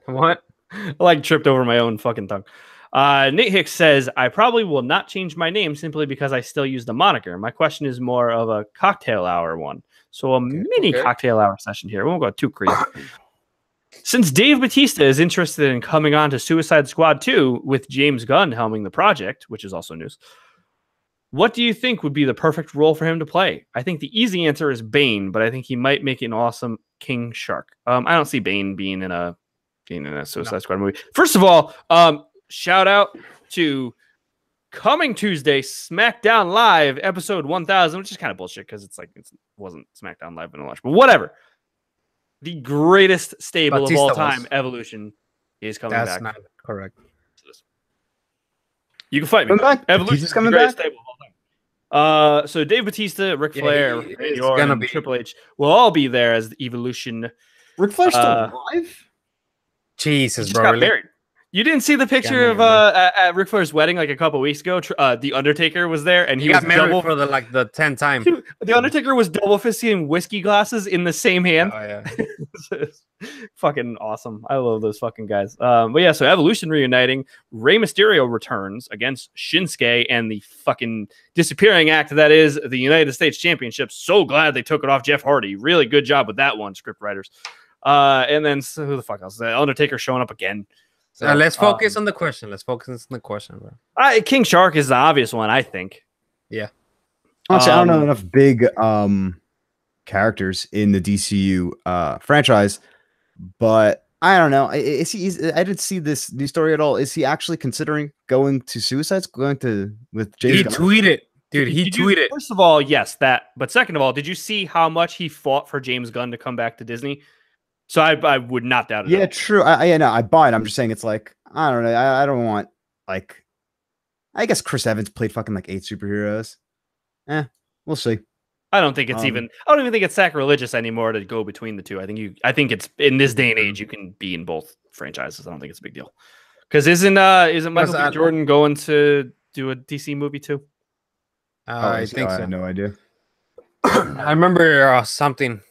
I like tripped over my own fucking tongue. Nate Hicks says, "I probably will not change my name simply because I still use the moniker. My question is more of a cocktail hour one. So a mini cocktail hour session here. We won't go too crazy. Since Dave Bautista is interested in coming on to Suicide Squad 2 with James Gunn helming the project, which is also news, what do you think would be the perfect role for him to play? I think the easy answer is Bane, but I think he might make an awesome King Shark. I don't see Bane being in a Suicide Squad movie. First of all, shout out to coming Tuesday, SmackDown Live, episode 1000, which is kind of bullshit because it wasn't SmackDown Live in a launch, but whatever. The greatest stable Batista of all time, was. Evolution, is coming That's back. not correct. You can fight me. Coming back? Evolution Batista's is coming the greatest back? stable of all time. So Dave Bautista, Ric Flair, it's Randy Orton, gonna and be. Triple H will all be there as the Evolution. Ric Flair's still alive? Jesus, Just bro. got really? married. You didn't see the picture of married, at Ric Flair's wedding like a couple weeks ago? The Undertaker was there, and He he was got married double. for the 10th time. The Undertaker was double fisting whiskey glasses in the same hand. Oh yeah. Fucking awesome. I love those fucking guys. But yeah, so Evolution reuniting. Rey Mysterio returns against Shinsuke and the fucking disappearing act that is the United States Championship. So glad they took it off Jeff Hardy. Really good job with that one, script writers. And then who the fuck else? The Undertaker showing up again. So, Let's focus on the question. Bro. King Shark is the obvious one, I think. Yeah. Honestly, I don't know enough big characters in the DCU franchise, but I don't know. Is he? I didn't see this news story at all. Is he actually considering going to Suicide? With James? He Gunn? tweeted, dude. He Did you- tweeted. First of all, yes, that. But second of all, did you see how much he fought for James Gunn to come back to Disney? So I would not doubt it. Yeah, true. I buy it. I'm just saying it's like I don't know. I don't want like. I guess Chris Evans played fucking like 8 superheroes. We'll see. I don't think it's I don't even think it's sacrilegious anymore to go between the two. I think it's in this day and age you can be in both franchises. I don't think it's a big deal. Because isn't Michael B. Jordan going to do a DC movie too? I think so. I have no idea. I remember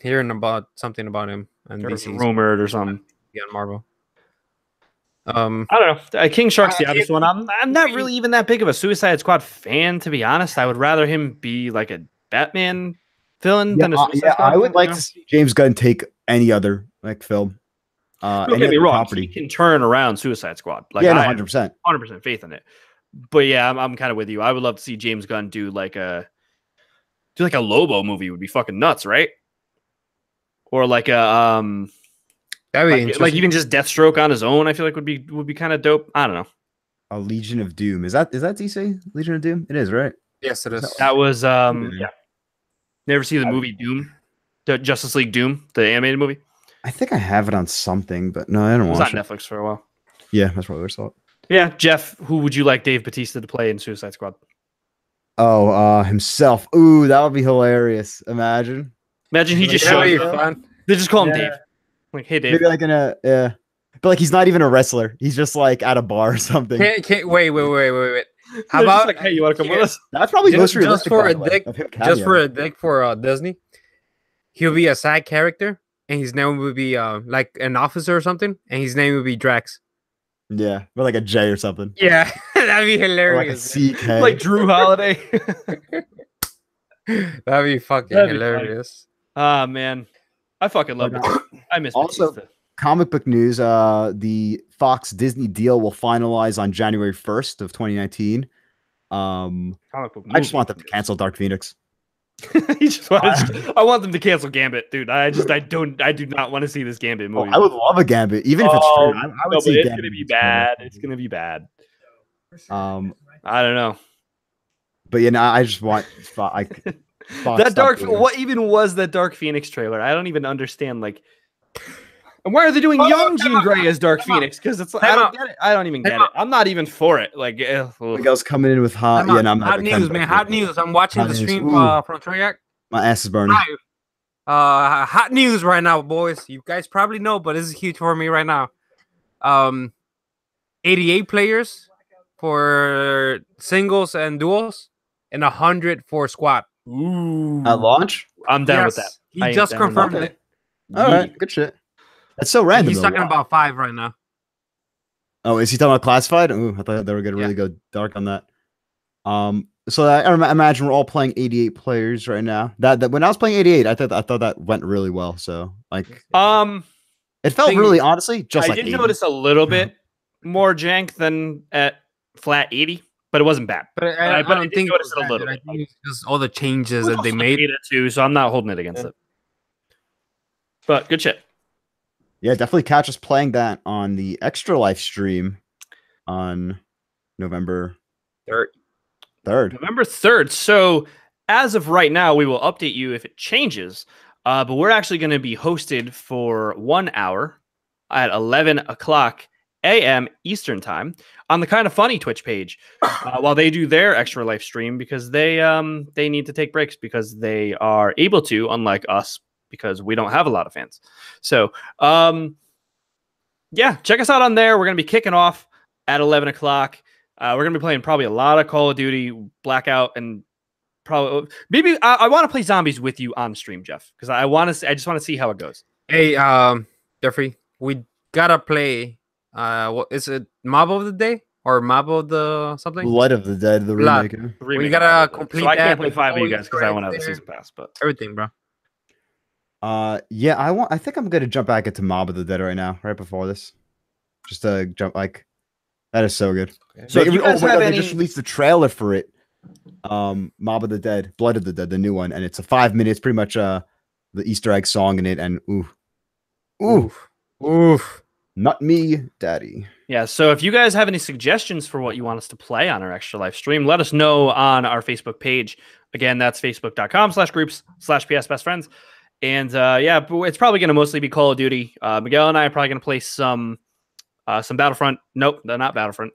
hearing about something about him and DC's rumored or something. Yeah, Marvel. I don't know. King Shark's the obvious one. I'm not really even that big of a Suicide Squad fan, to be honest. I would rather him be like a Batman villain than a Suicide Squad. I would like to see James Gunn take any other like film. Don't get me wrong. He can turn around Suicide Squad. Like, yeah, 100%. 100% faith in it. But yeah, I'm kind of with you. I would love to see James Gunn do like a Lobo movie. Would be fucking nuts, right? Or like a that'd be like even just Deathstroke on his own. I feel like would be kind of dope. I don't know. A Legion of Doom is that DC? Legion of Doom? It is, right? Yes, it is. That was yeah. Never see the movie Doom, the Justice League Doom, the animated movie. I think I have it on something, but no, I don't watch it. It was on Netflix for a while. Yeah, that's probably where I saw it. Yeah, Jeff, who would you like Dave Bautista to play in Suicide Squad? Oh, himself. Ooh, that would be hilarious. Imagine he just shows up. They just call him Dave. Like, hey, Dave. Maybe like but like he's not even a wrestler. He's just like at a bar or something. Wait. How about like, hey, you want to come with us? That's probably most realistic. Just for a dick for Disney. He'll be a side character, and his name would be like an officer or something, and his name would be Drax. Yeah, or like a J or something. Yeah, that'd be hilarious. Or like a CK. Like Drew Holiday. That'd be fucking hilarious. Ah, man. I fucking love it. I miss Also, comic book news, the Fox Disney deal will finalize on January 1st of 2019. I just want them to cancel Dark Phoenix. I want them to cancel Gambit, dude. I do not want to see this Gambit movie. I would love a Gambit, even if it's true. I would see it's gonna be bad. It's gonna be bad. I don't know. But I just want that Dark. What even was that Dark Phoenix trailer? I don't even understand. Like, and why are they doing young Jean Grey as Dark Phoenix? Because it's I don't get it. I don't even get it. I'm not even for it. Like, Miguel's coming in with hot. Hot news, man. Hot news. I'm watching the stream from Treyarch. My ass is burning. Hot news right now, boys. You guys probably know, but this is huge for me right now. 88 players for singles and duos, and 100 for squad. Ooh. At launch? I'm down with that. He just confirmed it. All right, good shit. That's so random. He's talking about 5 right now. Oh, is he talking about classified? Ooh, I thought they were gonna really go dark on that. So I imagine we're all playing 88 players right now. That when I was playing 88, I thought that went really well. So like, it felt really honestly just like. I did notice a little bit more jank than at flat 80, but it wasn't bad. But I don't think it was a little bit. I think it's just all the changes that they made it too. So I'm not holding it against it. But good shit. Yeah, definitely catch us playing that on the Extra Life stream on November 3rd. November 3rd. So as of right now, we will update you if it changes. But we're actually going to be hosted for 1 hour at 11 o'clock a.m. Eastern time on the Kind of Funny Twitch page while they do their Extra Life stream, because they need to take breaks because they are able to, unlike us, because we don't have a lot of fans. So, yeah, check us out on there. We're going to be kicking off at 11 o'clock. We're going to be playing probably a lot of Call of Duty, Blackout, and probably maybe I want to play zombies with you on stream, Jeff, because I just want to see how it goes. Hey, Jeffrey, we got to play, what is it, Mob of the Day? Or Mob of the something? Light of the Dead, the remake. We got to complete that. I can't play 5 of you guys because I want to have the season pass. But everything, bro. Yeah, I think I'm gonna jump back into Mob of the Dead right now, right before this. Just to jump, like, that is so good. Okay. So if you guys have they just released the trailer for it. Mob of the Dead, Blood of the Dead, the new one, and it's a 5 minutes, pretty much the Easter egg song in it, and oof, not me, daddy. Yeah, so if you guys have any suggestions for what you want us to play on our Extra Life stream, let us know on our Facebook page. Again, that's facebook.com/groups/PSBestFriends. And yeah, it's probably going to mostly be Call of Duty. Miguel and I are probably going to play some Battlefront. Nope, they're not Battlefront.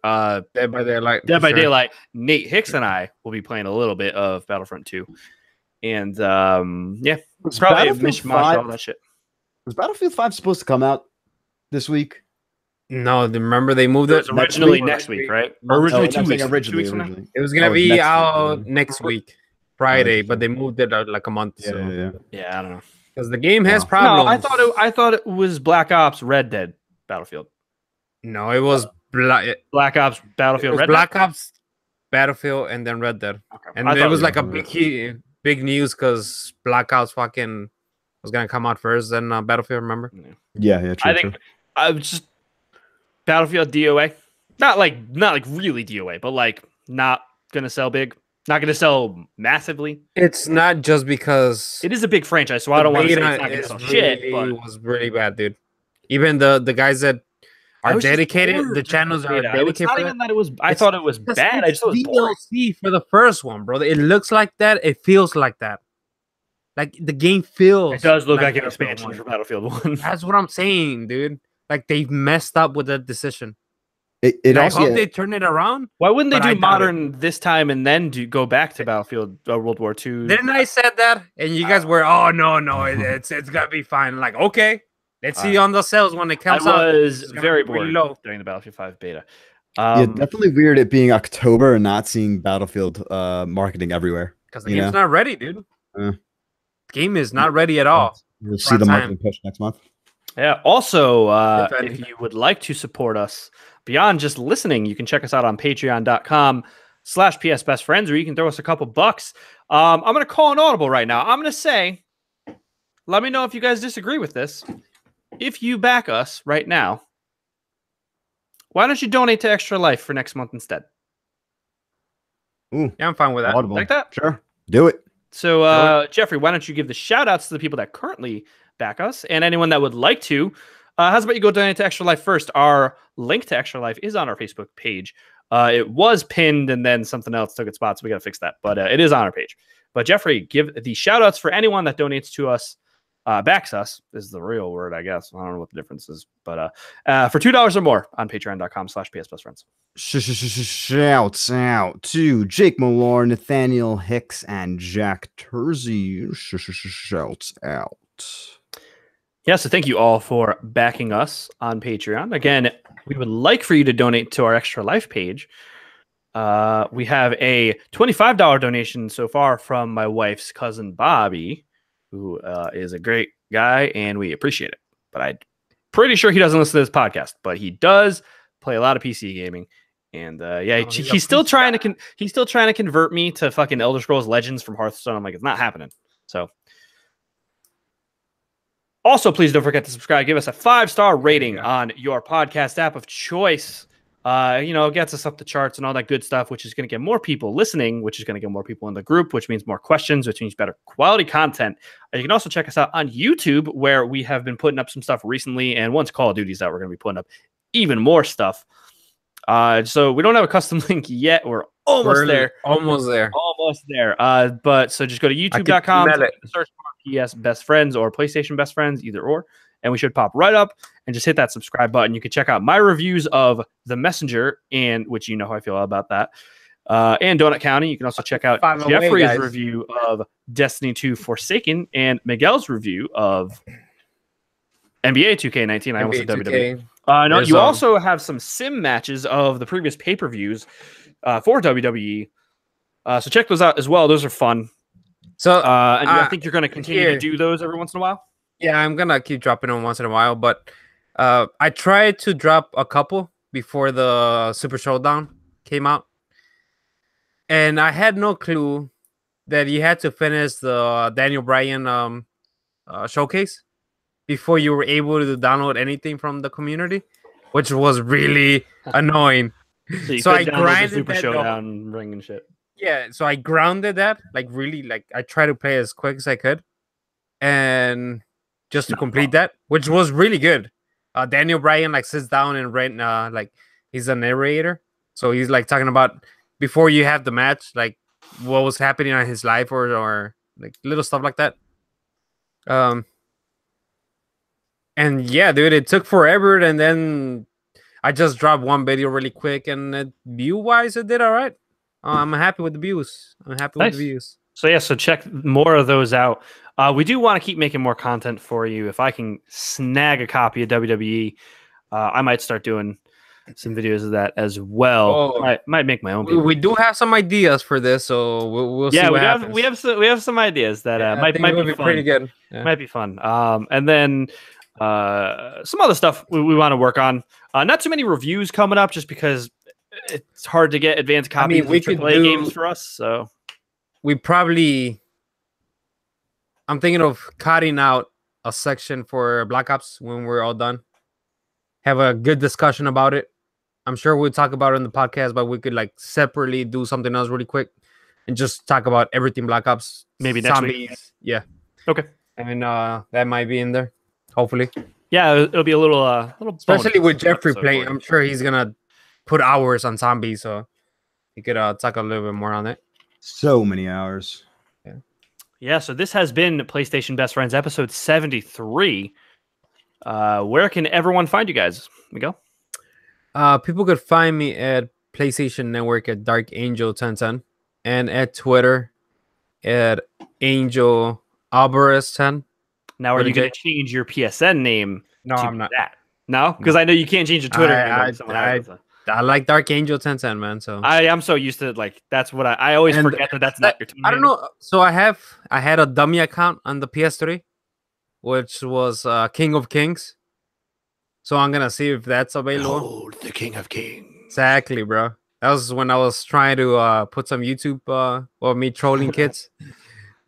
Dead by Daylight. Dead by Daylight. Nate Hicks and I will be playing a little bit of Battlefront 2. And yeah, Was probably a Battlefield mishmash 5 all that shit. Was Battlefield 5 supposed to come out this week? No, remember they moved It it. was originally Or next like week, 3 right? Or months originally ago. 2 I'm saying weeks. 2 originally, weeks from now. originally. It was gonna Oh, it was be next week, out originally. next week, Friday, but they interesting. moved it out like a month. Yeah, So yeah. Yeah, I don't know. because the game has Wow. problems. No, I thought it was Black Ops Red Dead Battlefield. No, it was Black Ops Battlefield Red Black Dead. Ops, Battlefield, and then Red Dead. Okay. And I it thought was like a was- big news because Black Ops fucking was gonna come out first, then Battlefield. Remember? Yeah, true, I think I was just Battlefield DOA. Not like really DOA, but like not gonna sell big, not gonna sell massively. It's not just because It is a big franchise, so I don't want to say it's not gonna sell shit. But was really bad, dude. Even the guys that I are was just dedicated, bored the with channels are beta. It's dedicated not for even that. that it was. I It's thought it was Because bad. I it's just thought it was boring. DLC for the first one, bro. It looks like that. It feels like that. Like the game feels. It does look like an Battlefield expansion 1. for Battlefield 1. That's what I'm saying, dude. Like they've messed up with that decision. It And I also hope they turn it around. Why wouldn't they But I do doubt modern this time and then go back to Battlefield World War II? Didn't I said that? And you guys were, oh no, it's gonna be fine. Like, okay, let's see on the sales when it I comes out. was It's gonna very be really bored low. during the Battlefield 5 beta. yeah, definitely weird it being October and not seeing Battlefield marketing everywhere. Because the You game's know? not ready, dude. Uh. The game is not ready at all. We'll see the Prime marketing push next month. Yeah. Also, If any. if you would like to support us beyond just listening, you can check us out on patreon.com/psbestfriends, or you can throw us a couple bucks. I'm going to call an audible right now. I'm going to say, let me know if you guys disagree with this. If you back us right now, why don't you donate to Extra Life for next month instead? Ooh, Yeah, I'm fine with that. audible. Like that? Sure, do it. So, Jeffrey, why don't you give the shout outs to the people that currently back us and anyone that would like to? How's about you go donate to Extra Life first? Our link to Extra Life is on our Facebook page. It was pinned and then something else took its spot, so we got to fix that. But it is on our page. But Jeffrey, give the shout outs for anyone that donates to us, backs us is the real word, I guess. I don't know what the difference is. But for $2 or more on patreon.com/psbestfriends. Shouts out to Jake Malore, Nathaniel Hicks, and Jack Terzi. Shouts out. Yeah, so thank you all for backing us on Patreon. Again, we would like for you to donate to our Extra Life page. We have a $25 donation so far from my wife's cousin Bobby, who is a great guy, and we appreciate it. But I'm pretty sure he doesn't listen to this podcast, but he does play a lot of PC gaming. And yeah, he's still trying to he's still trying to convert me to fucking Elder Scrolls Legends from Hearthstone. I'm like, it's not happening. So also, please don't forget to subscribe. Give us a 5-star rating on your podcast app of choice. It gets us up the charts and all that good stuff, which is going to get more people listening, which is going to get more people in the group, which means more questions, which means better quality content. And you can also check us out on YouTube, where we have been putting up some stuff recently. And once Call of Duty's out, we're going to be putting up even more stuff. So we don't have a custom link yet. We're almost there. Almost there. Almost there. But so just go to youtube.com, search for PS Best Friends or PlayStation Best Friends, either or, and we should pop right up and just hit that subscribe button. You can check out my reviews of The Messenger, and which you know how I feel about that, and Donut County. You can also check out Jeffrey's review of Destiny 2 Forsaken and Miguel's review of NBA 2K19. I almost said WWE. No, you also have some sim matches of the previous pay-per-views for WWE. So check those out as well. Those are fun. So and I think you're going to continue to do those every once in a while. Yeah, I'm gonna keep dropping them once in a while, but I tried to drop a couple before the Super Showdown came out, and I had no clue that you had to finish the Daniel Bryan showcase before you were able to download anything from the community, which was really annoying. So I grinded the Super Showdown ring and shit. Yeah, so I grounded that, I tried to play as quick as I could, and just to complete that, which was really good. Daniel Bryan sits down and he's a narrator, so he's talking about before you have the match, what was happening in his life or little stuff like that. And yeah, dude, it took forever, and then I just dropped one video really quick, and view wise, it did all right. I'm happy with the views. Nice. So check more of those out. We do want to keep making more content for you. If I can snag a copy of WWE, I might start doing some videos of that as well. Oh. Might make my own. We do have some ideas for this, so we'll see what happens. We have some ideas that I might think it'll be be pretty fun. good. Yeah. Might be fun. And then some other stuff we want to work on. Not too many reviews coming up, just because it's hard to get advanced copies we of could AAA games for us. So we probably. I'm thinking of cutting out a section for Black Ops when we're all done. Have a good discussion about it. I'm sure we'll talk about it in the podcast, but we could like separately do something else really quick and just talk about everything Black Ops. Maybe next zombies. week. Yeah. Okay. I mean, that might be in there. Hopefully. Yeah, it'll be a little Especially bonus with Jeffrey episode playing. for you. I'm sure he's gonna put hours on zombies, so he could talk a little bit more on it. So many hours. Yeah, so this has been PlayStation Best Friends episode 73. Where can everyone find you guys? Miguel? People could find me at PlayStation Network at Dark Angel 1010 and at Twitter at Angel Alvarez 10. Now, are What you did going to change your PSN name? No, to I'm not. That? No, because I know you can't change your Twitter name. I like Dark Angel 1010, man. So I'm so used to that's what I always And forget that's not your Twitter. I don't know. So I had a dummy account on the PS3, which was King of Kings. So I'm gonna see if that's available. Behold the King of Kings. Exactly, bro. That was when I was trying to put some YouTube or me trolling kids.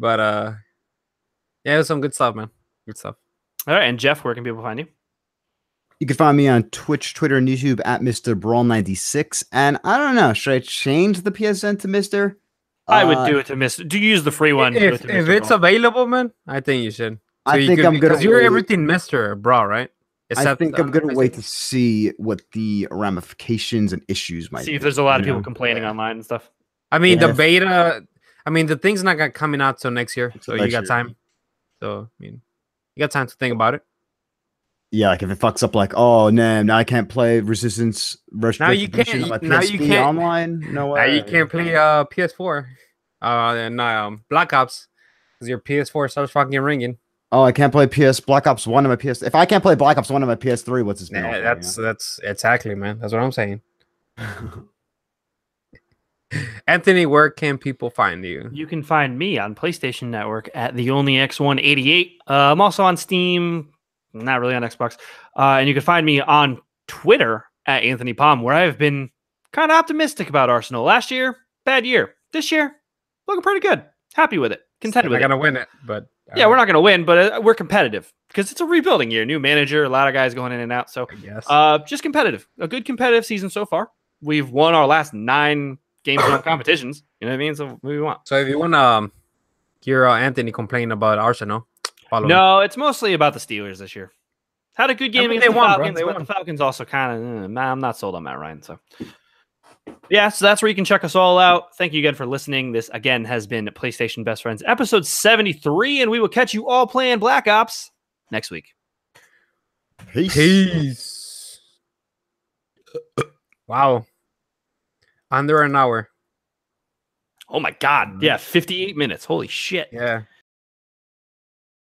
But yeah, it was some good stuff, man. Good stuff. All right, and Jeff, where can people find you? You can find me on Twitch, Twitter, and YouTube at Mr. Brawl96. And I don't know, should I change the PSN to Mr.? I would do it to Mr. Do you use the free one? If it's available, man, I think you should. So I think I'm gonna. Because you're everything Mr. Bra, right? I think I'm gonna wait to see what the ramifications and issues might. See if there's a lot of people complaining online and stuff. I mean, the beta. I mean, the thing's not coming out till next year, so you got time. So I mean, you got time to think about it. Yeah, like if it fucks up, like, oh no, now I can't play Resistance. Now you can't. Now you can't online. No way. Now you can't play PS4. And Black Ops because your PS4 starts fucking ringing. Oh, I can't play Black Ops 1 on my PS. If I can't play Black Ops 1 on my PS3, what's this? That's exactly, man. That's what I'm saying. Anthony, where can people find you? You can find me on PlayStation Network at the Only X188. I'm also on Steam, not really on Xbox. And you can find me on Twitter at Anthony Palm, where I've been kind of optimistic about Arsenal. Last year, bad year. This year, looking pretty good. Happy with it. Content with it. We're gonna win it, but yeah, we're not gonna win, but we're competitive because it's a rebuilding year. New manager, a lot of guys going in and out. So, just competitive. A good competitive season so far. We've won our last 9 games on competitions. You know what I mean? So what do we want? So if you want to hear Anthony complain about Arsenal, follow him. It's mostly about the Steelers this year. Had a good game against the Falcons, but the Falcons also kind of I'm not sold on Matt Ryan. So yeah, so that's where you can check us all out. Thank you again for listening. This again has been PlayStation Best Friends episode 73, and we will catch you all playing Black Ops next week. Peace. Wow. Under an hour. Oh my God. Yeah, 58 minutes. Holy shit. Yeah.